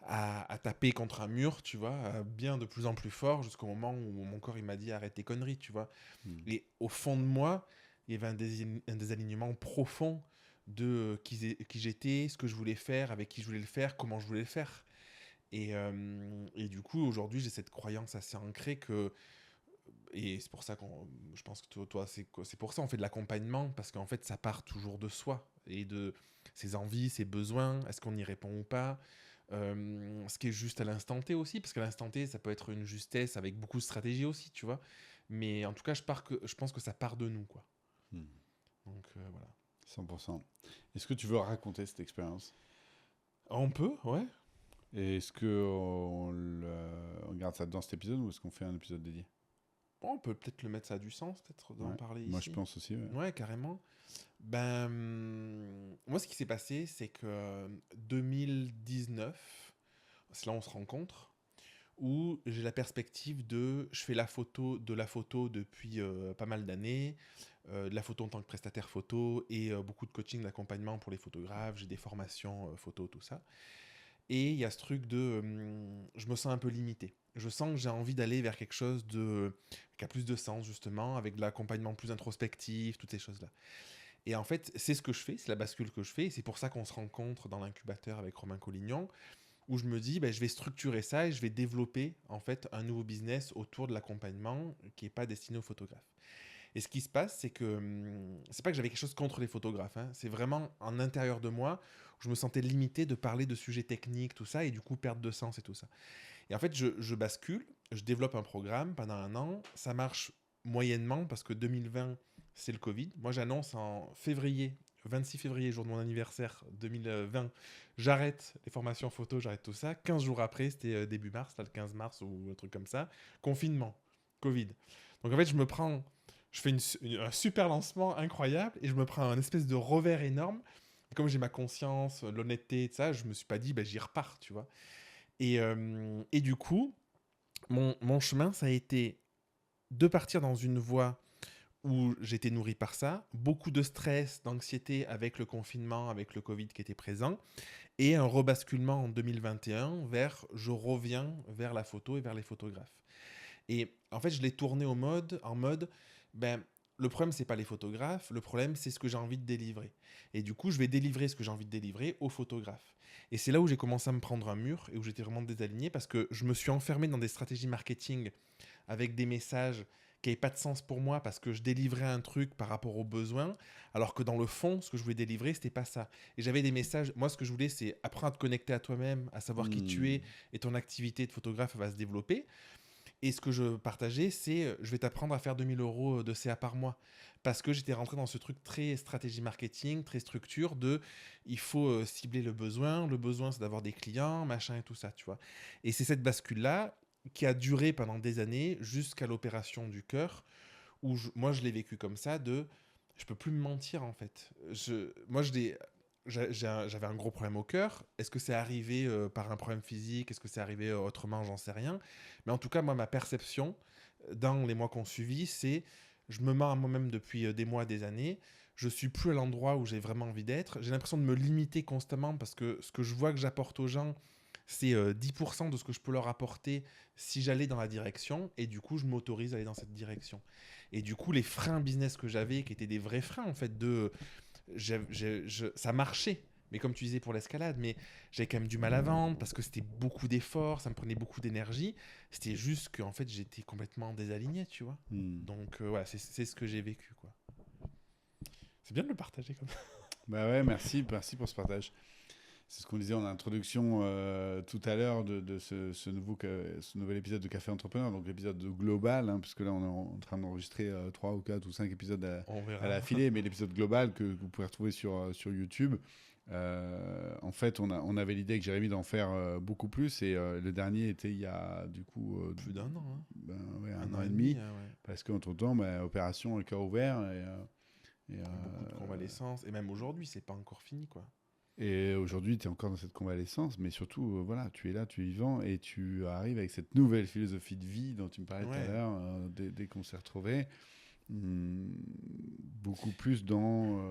à taper contre un mur, tu vois, bien de plus en plus fort, jusqu'au moment où mon corps, il m'a dit arrête tes conneries, tu vois. Hmm. Et au fond de moi, il y avait un désalignement profond de qui j'étais, ce que je voulais faire, avec qui je voulais le faire, comment je voulais le faire. Et du coup, aujourd'hui, j'ai cette croyance assez ancrée que. Et c'est pour ça qu'on. Je pense que toi c'est pour ça on fait de l'accompagnement, parce qu'en fait, ça part toujours de soi et de ses envies, ses besoins, est-ce qu'on y répond ou pas. Ce qui est juste à l'instant T aussi, parce qu'à l'instant T, ça peut être une justesse avec beaucoup de stratégie aussi, tu vois. Mais en tout cas, je pense que ça part de nous, quoi. Hmm. Donc voilà. 100%. Est-ce que tu veux raconter cette expérience? On peut, ouais. Et est-ce qu'on garde ça dans cet épisode ou est-ce qu'on fait un épisode dédié? Bon, on peut peut-être le mettre, ça a du sens, peut-être d'en Ouais. parler Moi, je ici. pense aussi. Ouais. Ouais, carrément. Ben, moi, ce qui s'est passé, c'est que 2019, c'est là où on se rencontre, où j'ai la perspective je fais de la photo depuis pas mal d'années, de la photo en tant que prestataire photo et beaucoup de coaching, d'accompagnement pour les photographes, j'ai des formations photo, tout ça. Et il y a ce truc je me sens un peu limité. Je sens que j'ai envie d'aller vers quelque chose qui a plus de sens, justement, avec de l'accompagnement plus introspectif, toutes ces choses-là. Et en fait, c'est ce que je fais, c'est la bascule que je fais, et c'est pour ça qu'on se rencontre dans l'incubateur avec Romain Collignon, où je me dis, ben, je vais structurer ça et je vais développer en fait un nouveau business autour de l'accompagnement qui n'est pas destiné aux photographes. Et ce qui se passe, c'est que c'est pas que j'avais quelque chose contre les photographes, hein, c'est vraiment en intérieur de moi où je me sentais limité de parler de sujets techniques, tout ça, et du coup perte de sens et tout ça. Et en fait, je bascule, je développe un programme pendant un an, ça marche moyennement parce que 2020, c'est le Covid. Moi, j'annonce en février, 26 février, jour de mon anniversaire 2020, j'arrête les formations photo, j'arrête tout ça. 15 jours après, c'était début mars, là, le 15 mars ou un truc comme ça, confinement, Covid. Donc en fait, je fais un super lancement incroyable et je me prends un espèce de revers énorme. Et comme j'ai ma conscience, l'honnêteté et tout ça, je me suis pas dit, bah, j'y repars, tu vois. Et du coup, mon chemin, ça a été de partir dans une voie où j'étais nourri par ça, beaucoup de stress, d'anxiété avec le confinement, avec le Covid qui était présent, et un rebasculement en 2021 je reviens vers la photo et vers les photographes. Et en fait, je l'ai tourné en mode, ben, le problème, c'est pas les photographes, le problème, c'est ce que j'ai envie de délivrer. Et du coup, je vais délivrer ce que j'ai envie de délivrer aux photographes. Et c'est là où j'ai commencé à me prendre un mur et où j'étais vraiment désaligné parce que je me suis enfermé dans des stratégies marketing avec des messages qui n'avait pas de sens pour moi parce que je délivrais un truc par rapport aux besoins, alors que dans le fond, ce que je voulais délivrer, c'était pas ça. Et j'avais des messages. Moi, ce que je voulais, c'est apprendre à te connecter à toi-même, à savoir qui tu es, et ton activité de photographe va se développer. Et ce que je partageais, c'est je vais t'apprendre à faire 2 000 € de CA par mois. Parce que j'étais rentré dans ce truc très stratégie marketing, très structure de il faut cibler le besoin. Le besoin, c'est d'avoir des clients, machin et tout ça, tu vois. Et c'est cette bascule-là qui a duré pendant des années jusqu'à l'opération du cœur où moi, je l'ai vécu comme ça de je peux plus me mentir en fait. Moi, j'avais un gros problème au cœur. Est-ce que c'est arrivé par un problème physique? Est-ce que c'est arrivé autrement? J'en sais rien. Mais en tout cas, moi, ma perception dans les mois qu'on suivi, c'est je me mens à moi-même depuis des mois, des années. Je suis plus à l'endroit où j'ai vraiment envie d'être. J'ai l'impression de me limiter constamment parce que ce que je vois que j'apporte aux gens, c'est 10% de ce que je peux leur apporter si j'allais dans la direction. Et du coup, je m'autorise à aller dans cette direction. Et du coup, les freins business que j'avais, qui étaient des vrais freins en fait, ça marchait. Mais comme tu disais pour l'escalade, mais j'avais quand même du mal à vendre parce que c'était beaucoup d'efforts, ça me prenait beaucoup d'énergie. C'était juste qu'en fait, j'étais complètement désaligné, tu vois. Donc, ouais, c'est ce que j'ai vécu, quoi. C'est bien de le partager comme ça. Bah ouais, merci pour ce partage. C'est ce qu'on disait en introduction tout à l'heure de ce nouvel épisode de Café Entrepreneur, donc l'épisode global, hein, puisque là on est en train d'enregistrer 3 ou 4 ou 5 épisodes à l'affilée, mais l'épisode global que vous pouvez retrouver sur YouTube. En fait, on avait l'idée avec Jérémy d'en faire beaucoup plus, et le dernier était il y a du coup plus d'un an. Hein. Ouais, un an et demi, ouais. Parce qu'entre-temps, opération, le cœur ouvert. Beaucoup de convalescence, et même aujourd'hui, c'est pas encore fini, quoi. Et aujourd'hui, tu es encore dans cette convalescence, mais surtout, voilà, tu es là, tu es vivant, et tu arrives avec cette nouvelle philosophie de vie dont tu me parlais tout à l'heure, dès qu'on s'est retrouvés, beaucoup plus dans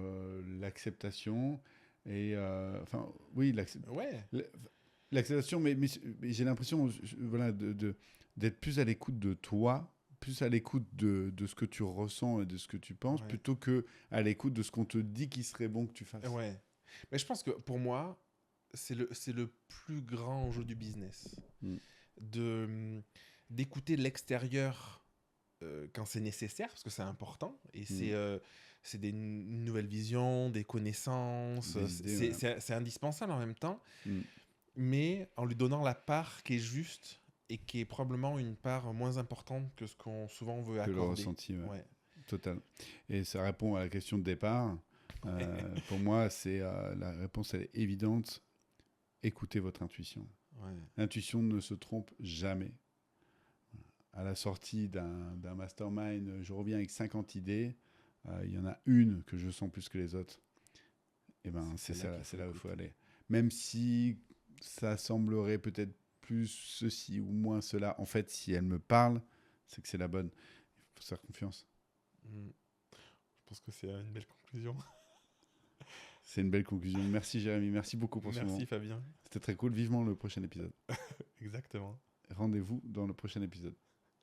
l'acceptation, et enfin, oui, l'acceptation, mais j'ai l'impression, voilà, d'être plus à l'écoute de toi, plus à l'écoute de ce que tu ressens et de ce que tu penses, plutôt que à l'écoute de ce qu'on te dit qu'il serait bon que tu fasses. Ouais. Mais je pense que pour moi, c'est le plus grand enjeu du business. D'écouter l'extérieur quand c'est nécessaire, parce que c'est important, et c'est une nouvelle vision, des connaissances, c'est indispensable en même temps, mais en lui donnant la part qui est juste et qui est probablement une part moins importante que ce qu'on souvent veut accorder. Que le ressenti, ouais. Total. Et ça répond à la question de départ. Pour moi, la réponse elle est évidente. Écoutez votre intuition. L'intuition ne se trompe jamais. À la sortie d'un mastermind, je reviens avec 50 idées. Il y en a une que je sens plus que les autres. Et c'est là où il faut aller. Même si ça semblerait peut-être plus ceci ou moins cela, en fait, si elle me parle, c'est que c'est la bonne. Il faut se faire confiance. Je pense que c'est une belle conclusion. C'est une belle conclusion. Merci Jérémy, merci beaucoup pour ce moment. Merci Fabien. C'était très cool. Vivement le prochain épisode. Exactement. Rendez-vous dans le prochain épisode.